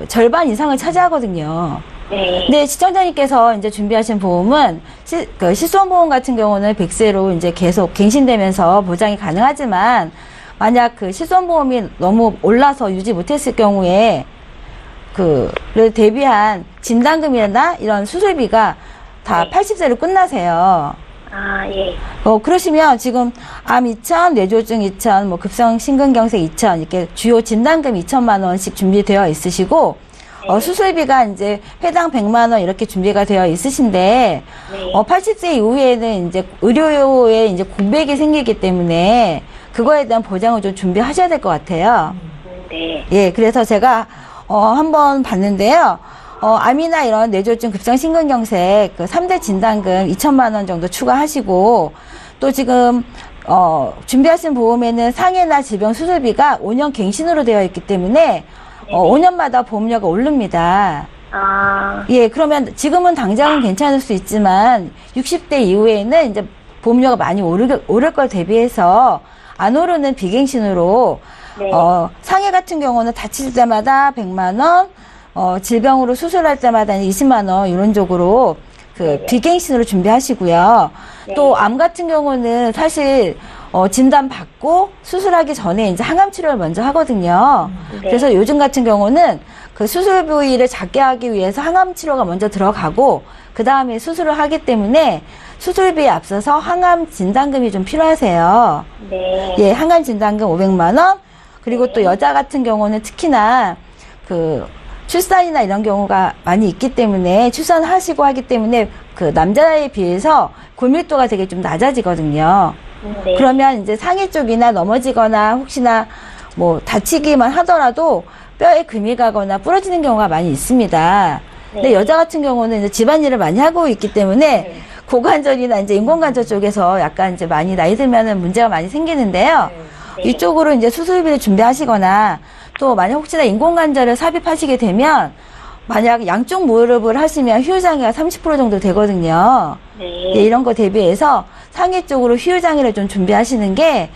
S5: 절반 이상을 차지하거든요.
S6: 네.
S5: 근데 시청자님께서 이제 준비하신 보험은 실손보험 같은 경우는 100세로 이제 계속 갱신되면서 보장이 가능하지만 만약 그 실손보험이 너무 올라서 유지 못했을 경우에 그를 대비한 진단금이나 이런 수술비가 다
S6: 네.
S5: 80세로 끝나세요.
S6: 아, 예.
S5: 그러시면 지금 암 2천, 뇌졸중 2천, 뭐 급성 심근경색 2천 이렇게 주요 진단금 2천만 원씩 준비되어 있으시고 수술비가 이제 회당 100만 원 이렇게 준비가 되어 있으신데
S6: 네.
S5: 80세 이후에는 이제 의료에 이제 공백이 생기기 때문에 그거에 대한 보장을 좀 준비하셔야 될 것 같아요.
S6: 네.
S5: 예, 그래서 제가 한번 봤는데요. 암이나 이런 뇌졸중 급성 심근경색 그 3대 진단금 2천만 원 정도 추가하시고 또 지금 준비하신 보험에는 상해나 질병 수술비가 5년 갱신으로 되어 있기 때문에 5년마다 보험료가 오릅니다.
S6: 아,
S5: 예, 그러면 지금은 당장은 괜찮을 수 있지만 60대 이후에는 이제 보험료가 많이 오를 걸 대비해서 안 오르는 비갱신으로
S6: 네.
S5: 상해 같은 경우는 다칠 때마다 100만 원, 질병으로 수술할 때마다 20만 원 이런 쪽으로 비갱신으로 준비하시고요.
S6: 네.
S5: 또 암 같은 경우는 사실 진단 받고 수술하기 전에 이제 항암 치료를 먼저 하거든요.
S6: 네.
S5: 그래서 요즘 같은 경우는 그 수술 부위를 작게 하기 위해서 항암 치료가 먼저 들어가고 그 다음에 수술을 하기 때문에 수술비에 앞서서 항암 진단금이 좀 필요하세요.
S6: 네.
S5: 예, 항암 진단금 500만 원. 그리고 또 여자 같은 경우는 특히나 출산이나 이런 경우가 많이 있기 때문에 출산하시고 하기 때문에 그 남자에 비해서 골밀도가 되게 좀 낮아지거든요.
S6: 네.
S5: 그러면 이제 상해 쪽이나 넘어지거나 혹시나 뭐 다치기만 하더라도 뼈에 금이 가거나 부러지는 경우가 많이 있습니다. 근데
S6: 네.
S5: 여자 같은 경우는 이제 집안일을 많이 하고 있기 때문에 고관절이나 이제 인공관절 쪽에서 약간 이제 많이 나이 들면은 문제가 많이 생기는데요.
S6: 네.
S5: 이쪽으로 이제 수술비를 준비하시거나 또 만약 혹시나 인공관절을 삽입하시게 되면 만약 양쪽 무릎을 하시면 휴유장애가 30% 정도 되거든요.
S6: 네.
S5: 예, 이런 거 대비해서 상해 쪽으로 휴유장애를 좀 준비하시는 게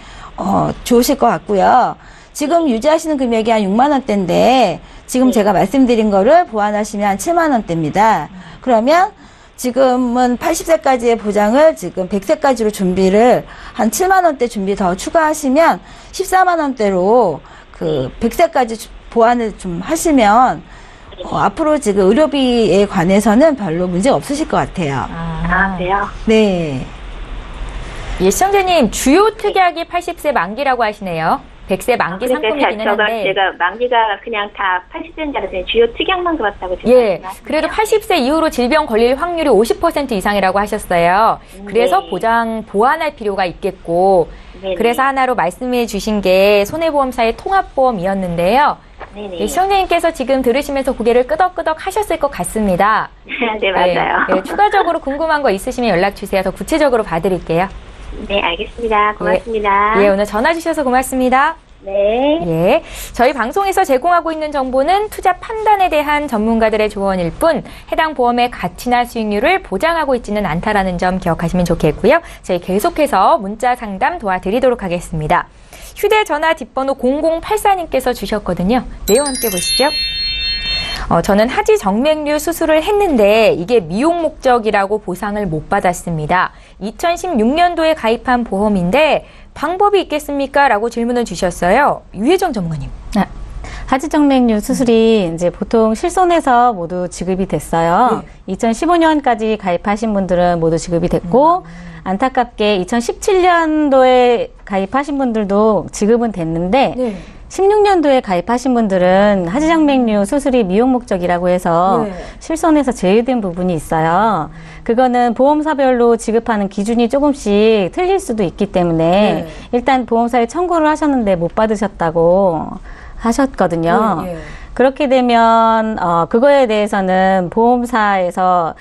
S5: 좋으실 것 같고요. 지금 유지하시는 금액이 한 6만 원대인데 지금 제가 말씀드린 거를 보완하시면 한 7만 원대입니다. 그러면 지금은 80세까지의 보장을 지금 100세까지로 준비를 한 7만 원대 준비 더 추가하시면 14만 원대로 100세까지 보완을 좀 하시면 앞으로 지금 의료비에 관해서는 별로 문제가 없으실 것 같아요.
S6: 아, 그래요?
S5: 네.
S1: 예, 시청자님 주요 특약이 80세 만기라고 하시네요. 100세 만기 상품이기는 한데.
S6: 제가 만기가 그냥 다 80세인 줄 알았더니 주요 특약만 그렇다고 지금
S1: 예,
S6: 말씀하시네요.
S1: 그래도 80세 이후로 질병 걸릴 확률이 50% 이상이라고 하셨어요. 그래서
S6: 네.
S1: 보완할 필요가 있겠고,
S6: 네네.
S1: 그래서 하나로 말씀해 주신 게 손해보험사의 통합보험이었는데요.
S6: 네네.
S1: 네, 시청자님께서 지금 들으시면서 고개를 끄덕끄덕 하셨을 것 같습니다.
S6: 네, 맞아요.
S1: 네, 추가적으로 궁금한 거 있으시면 연락 주세요. 더 구체적으로 봐드릴게요.
S6: 네, 알겠습니다. 고맙습니다.
S1: 예, 오늘 전화 주셔서 고맙습니다.
S6: 네.
S1: 예, 저희 방송에서 제공하고 있는 정보는 투자 판단에 대한 전문가들의 조언일 뿐 해당 보험의 가치나 수익률을 보장하고 있지는 않다라는 점 기억하시면 좋겠고요. 저희 계속해서 문자 상담 도와드리도록 하겠습니다. 휴대전화 뒷번호 0084님께서 주셨거든요. 내용 함께 보시죠. 저는 하지 정맥류 수술을 했는데 이게 미용 목적이라고 보상을 못 받았습니다. 2016년도에 가입한 보험인데 방법이 있겠습니까? 라고 질문을 주셨어요. 유혜정 전문가님.
S4: 하지정맥류 수술이 이제 보통 실손해서 모두 지급이 됐어요. 2015년까지 가입하신 분들은 모두 지급이 됐고, 안타깝게 2017년도에 가입하신 분들도 지급은 됐는데, 16년도에 가입하신 분들은 하지정맥류 수술이 미용 목적이라고 해서 실손해서 제외된 부분이 있어요. 그거는 보험사별로 지급하는 기준이 조금씩 틀릴 수도 있기 때문에 일단 보험사에 청구를 하셨는데 못 받으셨다고 하셨거든요. 그렇게 되면 그거에 대해서는 보험사에서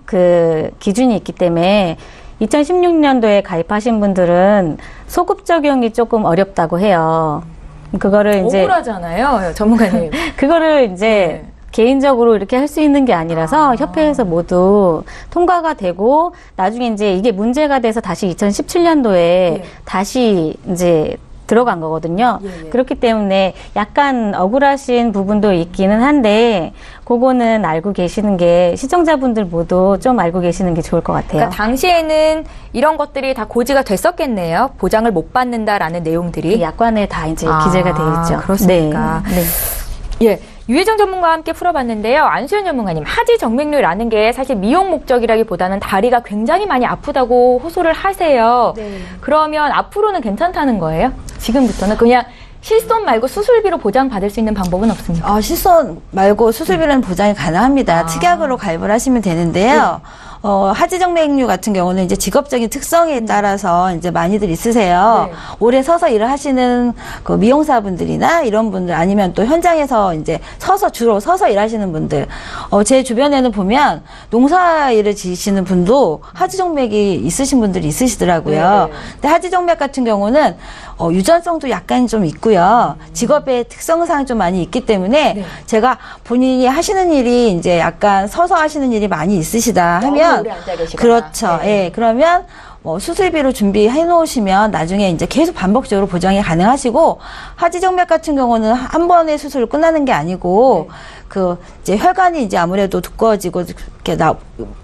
S4: 그 기준이 있기 때문에 2016년도에 가입하신 분들은 소급 적용이 조금 어렵다고 해요. 그거를 이제
S1: 억울하잖아요, 전문가님.
S4: 그거를 이제 개인적으로 이렇게 할 수 있는 게 아니라서 협회에서 모두 통과가 되고 나중에 이제 이게 문제가 돼서 다시 2017년도에 다시 이제 들어간 거거든요. 그렇기 때문에 약간 억울하신 부분도 있기는 한데 그거는 알고 계시는 게 시청자분들 모두 좀 알고 계시는 게 좋을 것 같아요.
S1: 그러니까 당시에는 이런 것들이 다 고지가 됐었겠네요. 보장을 못 받는다라는 내용들이.
S4: 약관에 다 이제 기재가 되어 있죠.
S1: 그렇습니까?
S4: 네.
S1: 예. 유혜정 전문가와 함께 풀어봤는데요. 안수현 전문가님, 하지정맥류라는 게 사실 미용 목적이라기보다는 다리가 굉장히 많이 아프다고 호소를 하세요. 그러면 앞으로는 괜찮다는 거예요? 지금부터는 그냥 실손 말고 수술비로 보장받을 수 있는 방법은 없습니까?
S5: 실손 말고 수술비라는 보장이 가능합니다. 특약으로 가입을 하시면 되는데요. 하지정맥류 같은 경우는 이제 직업적인 특성에 따라서 이제 많이들 있으세요. 오래 서서 일을 하시는 그 미용사분들이나 이런 분들 아니면 또 현장에서 이제 주로 서서 일하시는 분들. 제 주변에는 보면 농사일을 지시는 분도 하지정맥이 있으신 분들이 있으시더라고요. 근데 하지정맥 같은 경우는 유전성도 약간 좀 있고요. 직업의 특성상 좀 많이 있기 때문에 제가 본인이 하시는 일이 이제 약간 서서 하시는 일이 많이 있으시다 하면 그렇죠. 예. 그러면 수술비로 준비해 놓으시면 나중에 이제 계속 반복적으로 보장이 가능하시고 하지정맥 같은 경우는 한 번의 수술로 끝나는 게 아니고 그 이제 혈관이 이제 아무래도 두꺼워지고 이렇게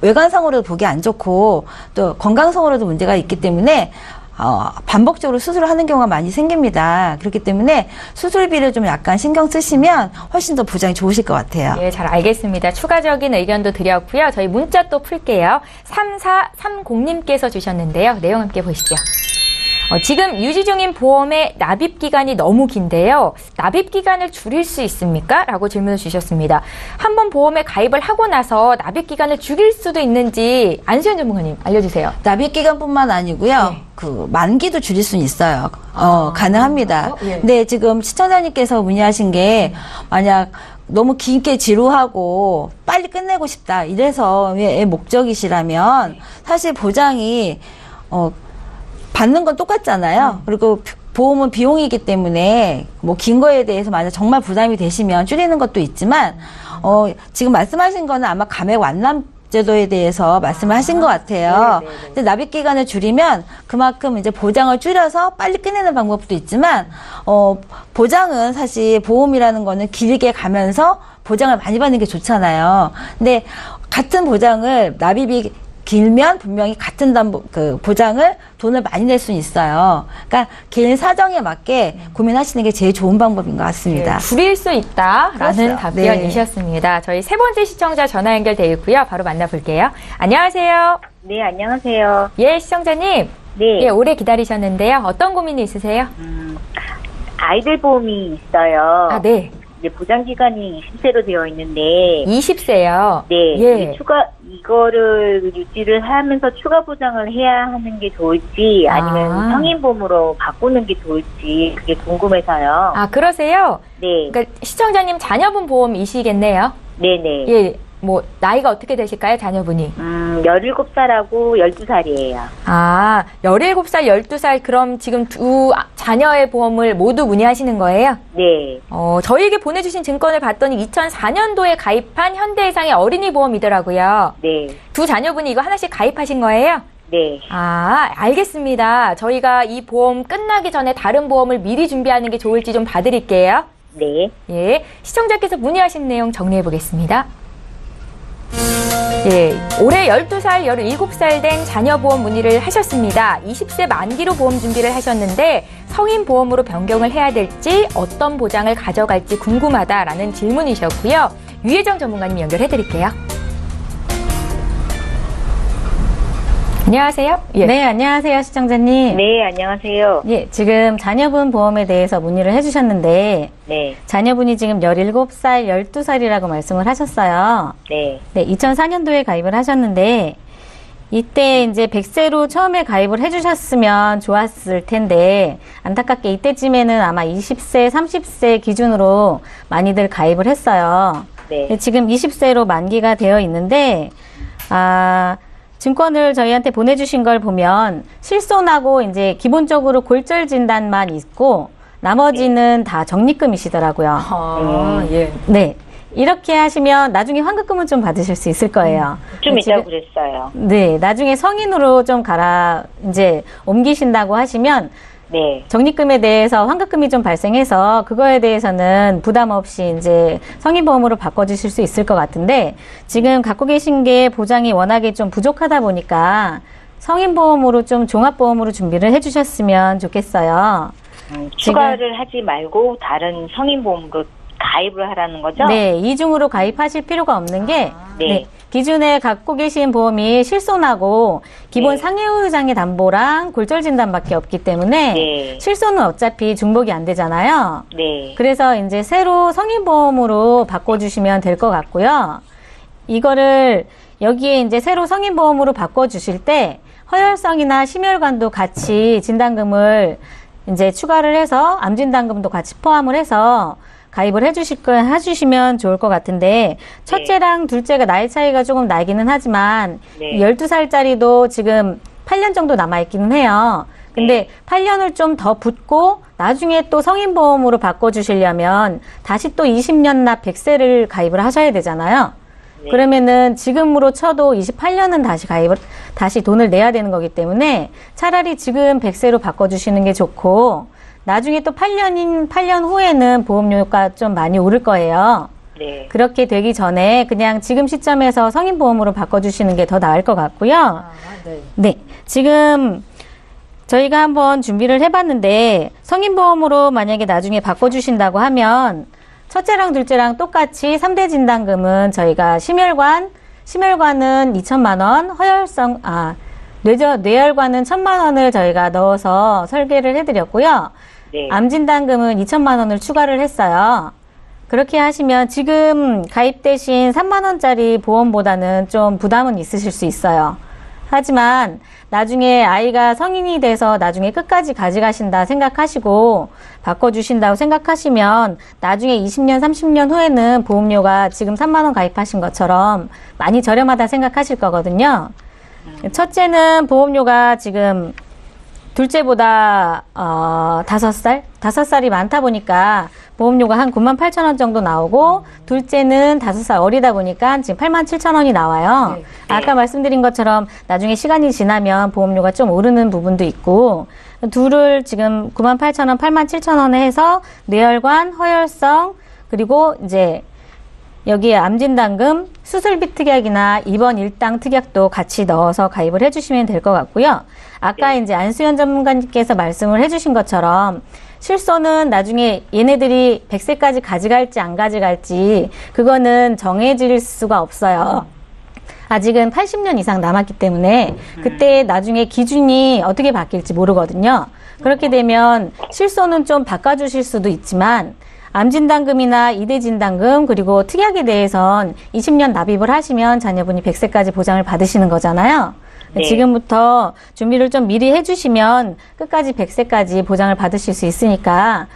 S5: 외관상으로도 보기 안 좋고 또 건강상으로도 문제가 있기 때문에 반복적으로 수술을 하는 경우가 많이 생깁니다. 그렇기 때문에 수술비를 좀 약간 신경 쓰시면 훨씬 더 보장이 좋으실 것 같아요.
S1: 예, 잘 알겠습니다. 추가적인 의견도 드렸고요. 저희 문자 또 풀게요. 3430님께서 주셨는데요. 내용 함께 보시죠. 지금 유지 중인 보험의 납입 기간이 너무 긴데요. 납입 기간을 줄일 수 있습니까? 라고 질문을 주셨습니다. 한번 보험에 가입을 하고 나서 납입 기간을 줄일 수도 있는지 안수현 전문가님 알려주세요.
S5: 납입 기간뿐만 아니고요. 그 만기도 줄일 수는 있어요. 가능합니다. 근데 지금 시청자님께서 문의하신 게 만약 너무 길게 지루하고 빨리 끝내고 싶다 이래서의 목적이시라면 사실 보장이 받는 건 똑같잖아요. 그리고 보험은 비용이기 때문에 뭐 긴 거에 대해서 만약 정말 부담이 되시면 줄이는 것도 있지만 지금 말씀하신 거는 아마 감액 완납 제도에 대해서 말씀을 하신 것 같아요. 근데 납입 기간을 줄이면 그만큼 이제 보장을 줄여서 빨리 끝내는 방법도 있지만 보장은 사실 보험이라는 거는 길게 가면서 보장을 많이 받는 게 좋잖아요. 근데 같은 보장을 납입이 길면 분명히 같은 보장을 돈을 많이 낼 수는 있어요. 그러니까 개인 사정에 맞게 고민하시는 게 제일 좋은 방법인 것 같습니다.
S1: 줄일 수 있다라는
S5: 그렇죠.
S1: 답변이셨습니다. 저희 세 번째 시청자 전화 연결되어 있고요. 바로 만나볼게요. 안녕하세요.
S3: 네, 안녕하세요.
S1: 예, 시청자님.
S3: 네.
S1: 예, 오래 기다리셨는데요. 어떤 고민이 있으세요?
S7: 아이들 보험이 있어요.
S1: 아, 네.
S7: 이제 보장 기간이 20세로 되어 있는데
S1: 20세요.
S7: 네.
S1: 예.
S7: 이거를 유지를 하면서 추가 보장을 해야 하는 게 좋을지 아니면 성인 보험으로 바꾸는 게 좋을지 그게 궁금해서요.
S1: 아, 그러세요?
S7: 네.
S1: 그러니까 시청자님 자녀분 보험이시겠네요.
S7: 네네.
S1: 예. 뭐 나이가 어떻게 되실까요, 자녀분이?
S7: 17살하고 12살이에요.
S1: 아, 17살, 12살 그럼 지금 두 자녀의 보험을 모두 문의하시는 거예요?
S7: 네.
S1: 저희에게 보내주신 증권을 봤더니 2004년도에 가입한 현대해상의 어린이 보험이더라고요.
S7: 네.
S1: 두 자녀분이 이거 하나씩 가입하신 거예요?
S7: 네.
S1: 아, 알겠습니다. 저희가 이 보험 끝나기 전에 다른 보험을 미리 준비하는 게 좋을지 좀 봐드릴게요.
S7: 네.
S1: 예, 시청자께서 문의하신 내용 정리해 보겠습니다. 예, 올해 12살, 17살 된 자녀 보험 문의를 하셨습니다. 20세 만기로 보험 준비를 하셨는데 성인 보험으로 변경을 해야 될지 어떤 보장을 가져갈지 궁금하다라는 질문이셨고요. 유혜정 전문가님 연결해 드릴게요. 안녕하세요. 예.
S4: 네, 안녕하세요, 시청자님.
S7: 네, 안녕하세요.
S4: 예, 지금 자녀분 보험에 대해서 문의를 해주셨는데,
S7: 네.
S4: 자녀분이 지금 17살, 12살이라고 말씀을 하셨어요.
S7: 네.
S4: 네, 2004년도에 가입을 하셨는데, 이때 이제 100세로 처음에 가입을 해주셨으면 좋았을 텐데, 안타깝게 이때쯤에는 아마 20세, 30세 기준으로 많이들 가입을 했어요.
S7: 네.
S4: 지금 20세로 만기가 되어 있는데, 증권을 저희한테 보내주신 걸 보면 실손하고 이제 기본적으로 골절 진단만 있고 나머지는 다 적립금이시더라고요.
S1: 예.
S4: 네. 이렇게 하시면 나중에 환급금은 좀 받으실 수 있을 거예요.
S7: 좀 있다고 그랬어요.
S4: 네. 나중에 성인으로 좀 이제 옮기신다고 하시면
S7: 네.
S4: 적립금에 대해서 환급금이 좀 발생해서 그거에 대해서는 부담 없이 이제 성인보험으로 바꿔주실 수 있을 것 같은데 지금 갖고 계신 게 보장이 워낙에 좀 부족하다 보니까 성인보험으로 좀 종합보험으로 준비를 해주셨으면 좋겠어요.
S7: 추가를 하지 말고 다른 성인보험으로 가입을 하라는 거죠?
S4: 네, 이중으로 가입하실 필요가 없는 게
S7: 네.
S4: 기존에 갖고 계신 보험이 실손하고 기본
S7: 네.
S4: 상해후유장애 담보랑 골절 진단밖에 없기 때문에
S7: 네.
S4: 실손은 어차피 중복이 안 되잖아요.
S7: 네.
S4: 그래서 이제 새로 성인보험으로 바꿔주시면 될 것 같고요. 이거를 여기에 이제 새로 성인보험으로 바꿔주실 때 허혈성이나 심혈관도 같이 진단금을 이제 추가를 해서 암진단금도 같이 포함을 해서 가입을 해주시면 좋을 것 같은데 첫째랑 둘째가 나이 차이가 조금 나기는 하지만
S7: 네.
S4: 12살짜리도 지금 8년 정도 남아있기는 해요. 근데 8년을 좀 더 붙고 나중에 또 성인보험으로 바꿔주시려면 다시 또 20년 납 100세를 가입을 하셔야 되잖아요.
S7: 네.
S4: 그러면은 지금으로 쳐도 28년은 다시 돈을 내야 되는 거기 때문에 차라리 지금 100세로 바꿔주시는 게 좋고 나중에 또 8년 후에는 보험료가 좀 많이 오를 거예요.
S7: 네.
S4: 그렇게 되기 전에 그냥 지금 시점에서 성인보험으로 바꿔주시는 게 더 나을 것 같고요. 네. 지금 저희가 한번 준비를 해봤는데 성인보험으로 만약에 나중에 바꿔주신다고 하면 첫째랑 둘째랑 똑같이 3대 진단금은 저희가 심혈관은 2천만 원, 뇌혈관은 1,000만 원을 저희가 넣어서 설계를 해드렸고요.
S7: 네.
S4: 암진단금은 2천만 원을 추가를 했어요. 그렇게 하시면 지금 가입되신 3만 원짜리 보험보다는 좀 부담은 있으실 수 있어요. 하지만 나중에 아이가 성인이 돼서 나중에 끝까지 가져가신다 생각하시고 바꿔주신다고 생각하시면 나중에 20년, 30년 후에는 보험료가 지금 3만 원 가입하신 것처럼 많이 저렴하다 생각하실 거거든요. 첫째는 보험료가 지금 둘째보다 5살이 많다 보니까 보험료가 한 98,000원 정도 나오고 둘째는 5살 어리다 보니까 지금 87,000원이 나와요.
S1: 네.
S4: 아까 말씀드린 것처럼 나중에 시간이 지나면 보험료가 좀 오르는 부분도 있고 둘을 지금 98,000원, 87,000원에 해서 뇌혈관, 허혈성 그리고 이제 여기에 암진단금, 수술비 특약이나 입원 일당 특약도 같이 넣어서 가입을 해주시면 될 것 같고요. 아까 이제 안수연 전문가님께서 말씀을 해주신 것처럼 실손은 나중에 얘네들이 100세까지 가져갈지 안 가져갈지 그거는 정해질 수가 없어요. 아직은 80년 이상 남았기 때문에 그때 나중에 기준이 어떻게 바뀔지 모르거든요. 그렇게 되면 실손은 좀 바꿔주실 수도 있지만 암진단금이나 이대진단금 그리고 특약에 대해선 20년 납입을 하시면 자녀분이 100세까지 보장을 받으시는 거잖아요.
S7: 네.
S4: 지금부터 준비를 좀 미리 해주시면 끝까지 100세까지 보장을 받으실 수 있으니까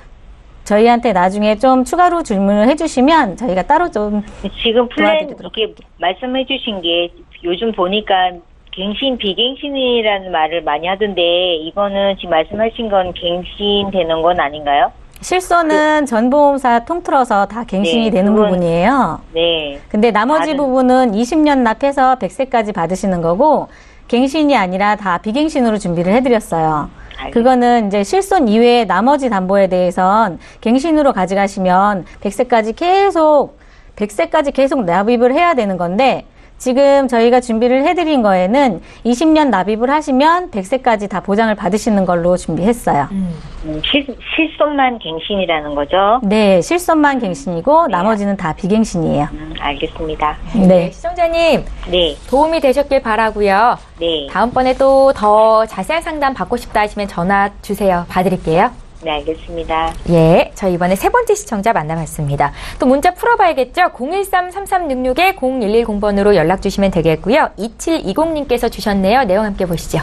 S4: 저희한테 나중에 좀 추가로 질문을 해주시면 저희가 따로 좀
S7: 지금 플랜
S4: 도와드리도록
S7: 이게 말씀해 주신 게 요즘 보니까 갱신, 비갱신이라는 말을 많이 하던데 이거는 지금 말씀하신 건 갱신 되는 건 아닌가요?
S4: 실손은 전 보험사 통틀어서 다 갱신이
S7: 네,
S4: 되는
S7: 그건-
S4: 부분이에요.
S7: 네.
S4: 근데 나머지
S7: 다른-
S4: 부분은 20년 납해서 100세까지 받으시는 거고 갱신이 아니라 다 비갱신으로 준비를 해드렸어요.
S7: 알겠습니다.
S4: 그거는 이제 실손 이외의 나머지 담보에 대해선 갱신으로 가져가시면 100세까지 계속 납입을 해야 되는 건데 지금 저희가 준비를 해드린 거에는 20년 납입을 하시면 100세까지 다 보장을 받으시는 걸로 준비했어요.
S7: 실손만 갱신이라는 거죠?
S4: 네, 실손만 갱신이고 나머지는 다 비갱신이에요.
S7: 알겠습니다.
S4: 네.
S1: 시청자님
S7: 네.
S1: 도움이 되셨길 바라고요.
S7: 네.
S1: 다음번에 또 더 자세한 상담 받고 싶다 하시면 전화 주세요. 봐드릴게요.
S7: 네, 알겠습니다.
S1: 예, 저희 이번에 세 번째 시청자 만나봤습니다. 또 문자 풀어봐야겠죠? 013-3366-0110번으로 연락 주시면 되겠고요. 2720님께서 주셨네요. 내용 함께 보시죠.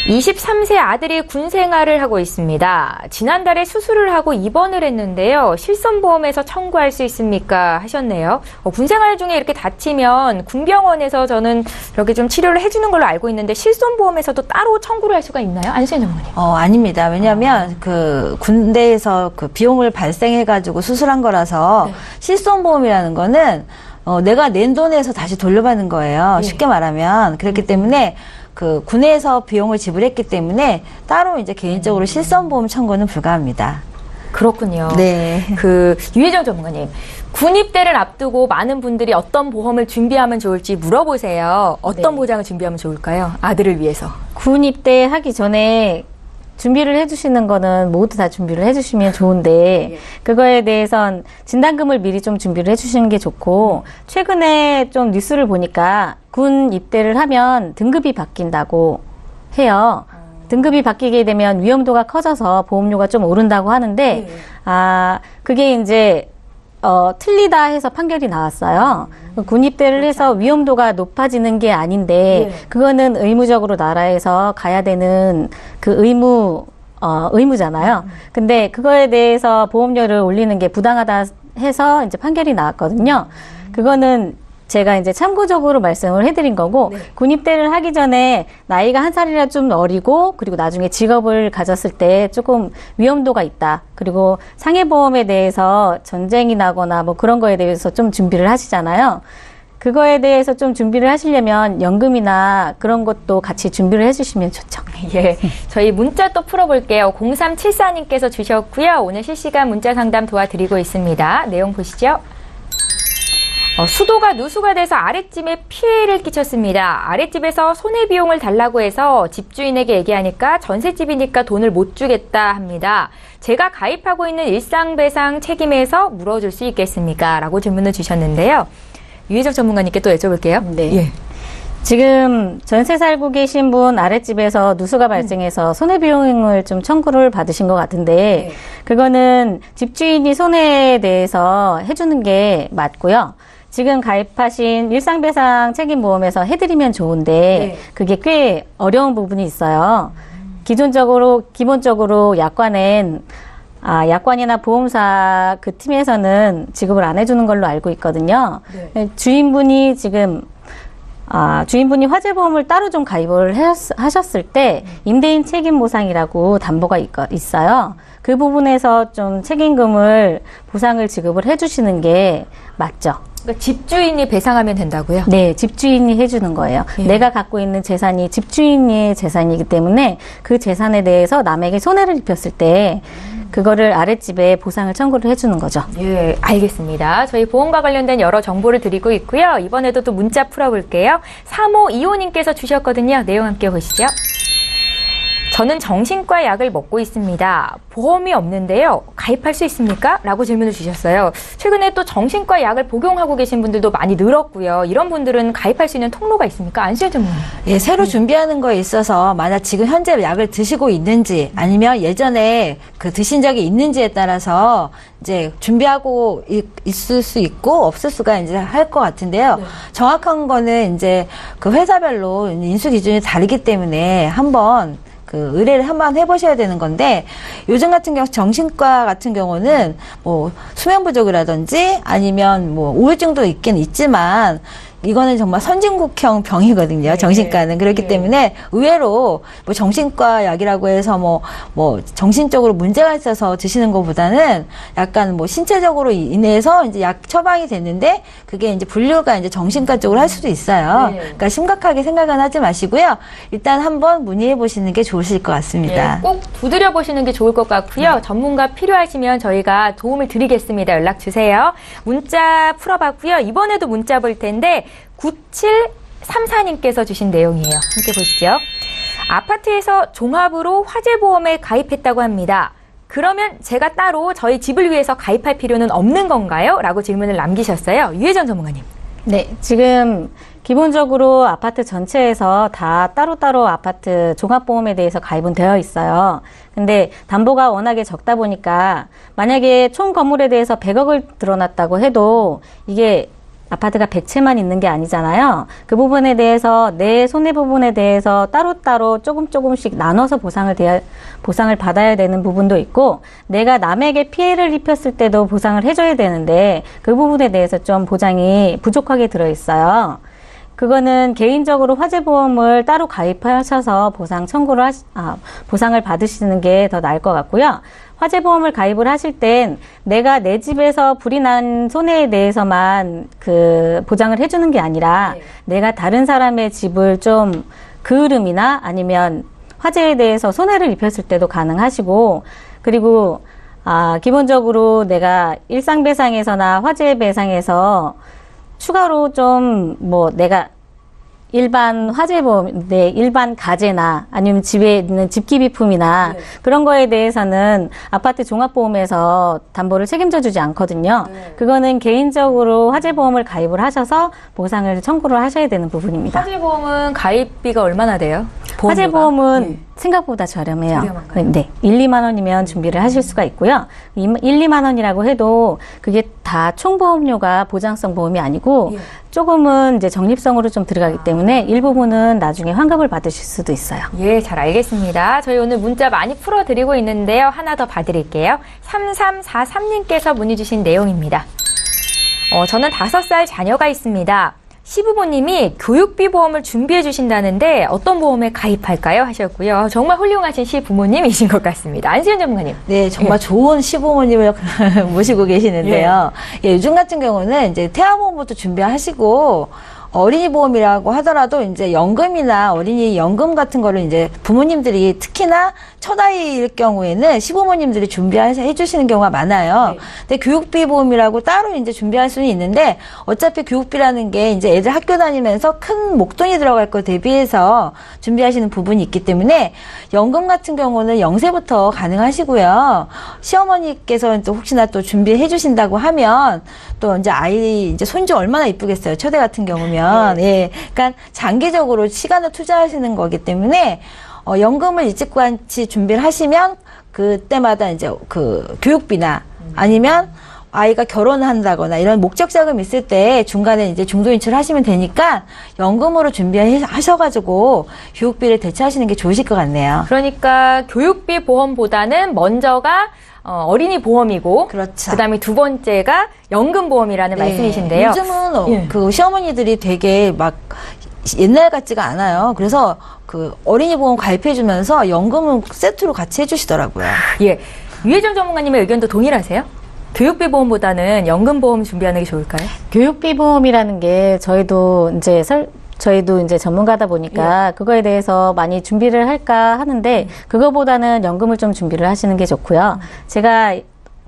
S1: 23세 아들이 군 생활을 하고 있습니다. 지난달에 수술을 하고 입원을 했는데요. 실손보험에서 청구할 수 있습니까? 하셨네요. 군 생활 중에 이렇게 다치면 군병원에서 저는 이렇게 좀 치료를 해주는 걸로 알고 있는데 실손보험에서도 따로 청구를 할 수가 있나요? 안수현 전문의.
S5: 아닙니다. 왜냐하면 그 군대에서 그 비용을 발생해가지고 수술한 거라서 실손보험이라는 거는 내가 낸 돈에서 다시 돌려받는 거예요. 쉽게 말하면. 그렇기 때문에 그 군에서 비용을 지불했기 때문에 따로 이제 개인적으로 실손보험 청구는 불가합니다.
S1: 그렇군요.
S5: 네.
S1: 유혜정 전문가님, 군 입대를 앞두고 많은 분들이 어떤 보험을 준비하면 좋을지 물어보세요. 어떤 보장을 준비하면 좋을까요? 아들을 위해서.
S4: 군 입대하기 전에 준비를 해주시는 거는 모두 다 준비를 해주시면 좋은데 그거에 대해선 진단금을 미리 좀 준비를 해주시는 게 좋고 최근에 좀 뉴스를 보니까 군 입대를 하면 등급이 바뀐다고 해요. 등급이 바뀌게 되면 위험도가 커져서 보험료가 좀 오른다고 하는데 그게 이제 틀리다 해서 판결이 나왔어요. 군 입대를 해서 위험도가 높아지는 게 아닌데 그거는 의무적으로 나라에서 가야 되는 그 의무잖아요. 근데 그거에 대해서 보험료를 올리는 게 부당하다 해서 이제 판결이 나왔거든요. 그거는 제가 이제 참고적으로 말씀을 해드린 거고 군 입대를 하기 전에 나이가 한 살이라 좀 어리고 그리고 나중에 직업을 가졌을 때 조금 위험도가 있다. 그리고 상해보험에 대해서 전쟁이 나거나 뭐 그런 거에 대해서 좀 준비를 하시잖아요. 그거에 대해서 좀 준비를 하시려면 연금이나 그런 것도 같이 준비를 해주시면 좋죠.
S1: 예, 저희 문자 또 풀어볼게요. 0374님께서 주셨고요. 오늘 실시간 문자 상담 도와드리고 있습니다. 내용 보시죠. 수도가 누수가 돼서 아랫집에 피해를 끼쳤습니다. 아랫집에서 손해비용을 달라고 해서 집주인에게 얘기하니까 전셋집이니까 돈을 못 주겠다 합니다. 제가 가입하고 있는 일상배상 책임에서 물어줄 수 있겠습니까? 라고 질문을 주셨는데요. 유혜정 전문가님께 또 여쭤볼게요.
S4: 네.
S1: 예.
S4: 지금 전세 살고 계신 분 아랫집에서 누수가 발생해서 손해비용을 좀 청구를 받으신 것 같은데 그거는 집주인이 손해에 대해서 해주는 게 맞고요. 지금 가입하신 일상배상 책임보험에서 해드리면 좋은데 그게 꽤 어려운 부분이 있어요. 기본적으로 약관이나 보험사 그 팀에서는 지급을 안 해주는 걸로 알고 있거든요. 주인분이 화재보험을 따로 좀 가입을 하셨을 때 임대인 책임보상이라고 담보가 있어요. 그 부분에서 좀 책임금을 보상을 지급을 해주시는 게 맞죠.
S1: 그러니까 집주인이 배상하면 된다고요?
S4: 네, 집주인이 해주는 거예요. 내가 갖고 있는 재산이 집주인의 재산이기 때문에 그 재산에 대해서 남에게 손해를 입혔을 때 그거를 아랫집에 보상을 청구를 해주는 거죠.
S1: 예, 알겠습니다. 저희 보험과 관련된 여러 정보를 드리고 있고요. 이번에도 또 문자 풀어볼게요. 3525님께서 주셨거든요. 내용 함께 보시죠. 저는 정신과 약을 먹고 있습니다. 보험이 없는데요. 가입할 수 있습니까? 라고 질문을 주셨어요. 최근에 또 정신과 약을 복용하고 계신 분들도 많이 늘었고요. 이런 분들은 가입할 수 있는 통로가 있습니까? 안수현 전문가님.
S5: 예, 새로 준비하는 거에 있어서 만약 지금 현재 약을 드시고 있는지 아니면 예전에 그 드신 적이 있는지에 따라서 이제 준비하고 있을 수 있고 없을 수가 이제 할 것 같은데요.
S1: 네.
S5: 정확한 거는 이제 그 회사별로 인수 기준이 다르기 때문에 한번 그 의뢰를 한번 해보셔야 되는 건데, 요즘 같은 경우 정신과 같은 경우는 뭐 수면 부족이라든지 아니면 뭐 우울증도 있긴 있지만 이거는 정말 선진국형 병이거든요. 정신과는. 그렇기 때문에 의외로 뭐 정신과 약이라고 해서 뭐 정신적으로 문제가 있어서 드시는 것보다는 약간 뭐 신체적으로 인해서 이제 약 처방이 됐는데 그게 이제 분류가 이제 정신과 쪽으로 할 수도 있어요. 그러니까 심각하게 생각은 하지 마시고요. 일단 한번 문의해 보시는 게 좋으실 것 같습니다.
S1: 꼭 두드려 보시는 게 좋을 것 같고요. 전문가 필요하시면 저희가 도움을 드리겠습니다. 연락 주세요. 문자 풀어봤고요. 이번에도 문자 볼 텐데 9734님께서 주신 내용이에요. 함께 보시죠. 아파트에서 종합으로 화재보험에 가입했다고 합니다. 그러면 제가 따로 저희 집을 위해서 가입할 필요는 없는 건가요? 라고 질문을 남기셨어요. 유혜정 전문가님.
S4: 네, 지금 기본적으로 아파트 전체에서 다 따로따로 아파트 종합보험에 대해서 가입은 되어 있어요. 근데 담보가 워낙에 적다 보니까 만약에 총 건물에 대해서 100억을 들어놨다고 해도 이게 아파트가 100채만 있는 게 아니잖아요. 그 부분에 대해서 내 손해 부분에 대해서 따로따로 조금씩 나눠서 보상을 받아야 되는 부분도 있고, 내가 남에게 피해를 입혔을 때도 보상을 해줘야 되는데 그 부분에 대해서 좀 보장이 부족하게 들어있어요. 그거는 개인적으로 화재보험을 따로 가입하셔서 보상을 받으시는 게 더 나을 것 같고요. 화재보험을 가입을 하실 땐 내가 내 집에서 불이 난 손해에 대해서만 그 보장을 해주는 게 아니라 내가 다른 사람의 집을 좀 그을음이나 아니면 화재에 대해서 손해를 입혔을 때도 가능하시고, 그리고 기본적으로 내가 일상배상에서나 화재배상에서 추가로 좀 내가 일반 화재보험, 일반 가재나 아니면 집에 있는 집기비품이나 그런 거에 대해서는 아파트 종합보험에서 담보를 책임져 주지 않거든요. 그거는 개인적으로 화재보험을 가입을 하셔서 보상을 청구를 하셔야 되는 부분입니다.
S1: 화재보험은 가입비가 얼마나 돼요?
S4: 화재보험은 생각보다 저렴해요. 네, 1, 2만 원이면 준비를 하실 수가 있고요. 1, 2만 원이라고 해도 그게 다 총보험료가 보장성 보험이 아니고 조금은 이제 적립성으로 좀 들어가기 때문에 일부분은 나중에 환급을 받으실 수도 있어요.
S1: 예, 잘 알겠습니다. 저희 오늘 문자 많이 풀어드리고 있는데요. 하나 더 봐드릴게요. 3343님께서 문의 주신 내용입니다. 저는 5살 자녀가 있습니다. 시부모님이 교육비 보험을 준비해 주신다는데 어떤 보험에 가입할까요? 하셨고요. 정말 훌륭하신 시부모님이신 것 같습니다. 안수현 전문가님.
S5: 네, 정말 좋은 시부모님을 모시고 계시는데요. 요즘 같은 경우는 이제 태아보험부터 준비하시고, 어린이 보험이라고 하더라도 이제 연금이나 어린이 연금 같은 거를 이제 부모님들이 특히나 첫 아이일 경우에는 시부모님들이 준비해 주시는 경우가 많아요. 근데 교육비 보험이라고 따로 이제 준비할 수는 있는데, 어차피 교육비라는 게 이제 애들 학교 다니면서 큰 목돈이 들어갈 거 대비해서 준비하시는 부분이 있기 때문에 연금 같은 경우는 0세부터 가능하시고요. 시어머니께서 또 혹시나 또 준비해 주신다고 하면 또 이제 아이 이제 손주 얼마나 이쁘겠어요. 첫애 같은 경우면. 예. 그러니까 장기적으로 시간을 투자하시는 거기 때문에 연금을 일찍같이 준비를 하시면 그때마다 이제 그 교육비나 아니면 아이가 결혼을 한다거나 이런 목적 자금 있을 때 중간에 이제 중도 인출을 하시면 되니까 연금으로 준비하셔가지고 교육비를 대체하시는 게 좋으실 것 같네요.
S1: 그러니까 교육비 보험보다는 먼저가 어린이 보험이고,
S5: 그렇죠.
S1: 그다음에 두 번째가 연금 보험이라는 말씀이신데요.
S5: 요즘은 그 시어머니들이 되게 막 옛날 같지가 않아요. 그래서 그 어린이 보험 가입해주면서 연금은 세트로 같이 해주시더라고요.
S1: 예, 유혜정 전문가님의 의견도 동일하세요? 교육비 보험보다는 연금 보험 준비하는 게 좋을까요?
S4: 교육비 보험이라는 게 저희도 이제 전문가다 보니까 그거에 대해서 많이 준비를 할까 하는데, 그거보다는 연금을 좀 준비를 하시는 게 좋고요. 제가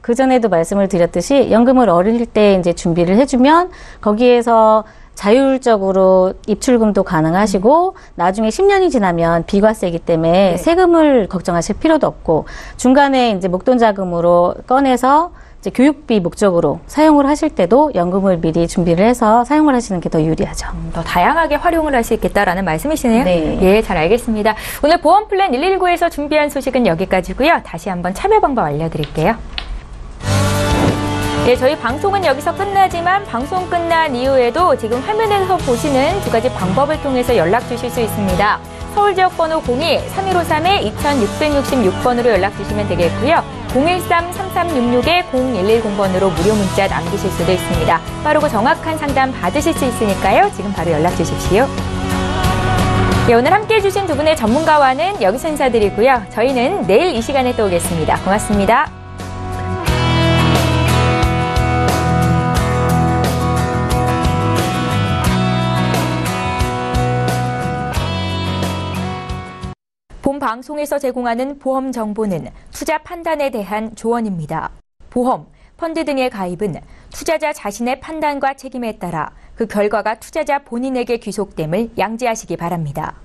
S4: 그전에도 말씀을 드렸듯이 연금을 어릴 때 이제 준비를 해주면 거기에서 자율적으로 입출금도 가능하시고 나중에 10년이 지나면 비과세이기 때문에 세금을 걱정하실 필요도 없고 중간에 이제 목돈 자금으로 꺼내서 이제 교육비 목적으로 사용을 하실 때도 연금을 미리 준비를 해서 사용을 하시는 게 더 유리하죠.
S1: 더 다양하게 활용을 할 수 있겠다라는 말씀이시네요.
S4: 네.
S1: 예, 잘 알겠습니다. 오늘 보험 플랜 119에서 준비한 소식은 여기까지고요. 다시 한번 참여 방법 알려드릴게요. 예, 저희 방송은 여기서 끝나지만 방송 끝난 이후에도 지금 화면에서 보시는 두 가지 방법을 통해서 연락 주실 수 있습니다. 서울 지역 번호 02-3263-2666번으로 연락 주시면 되겠고요. 013-3366-0110번으로 무료 문자 남기실 수도 있습니다. 빠르고 정확한 상담 받으실 수 있으니까요. 지금 바로 연락 주십시오. 예, 오늘 함께해 주신 두 분의 전문가와는 여기서 인사드리고요. 저희는 내일 이 시간에 또 오겠습니다. 고맙습니다. 본 방송에서 제공하는 보험 정보는 투자 판단에 대한 조언입니다. 보험, 펀드 등의 가입은 투자자 자신의 판단과 책임에 따라 그 결과가 투자자 본인에게 귀속됨을 양지하시기 바랍니다.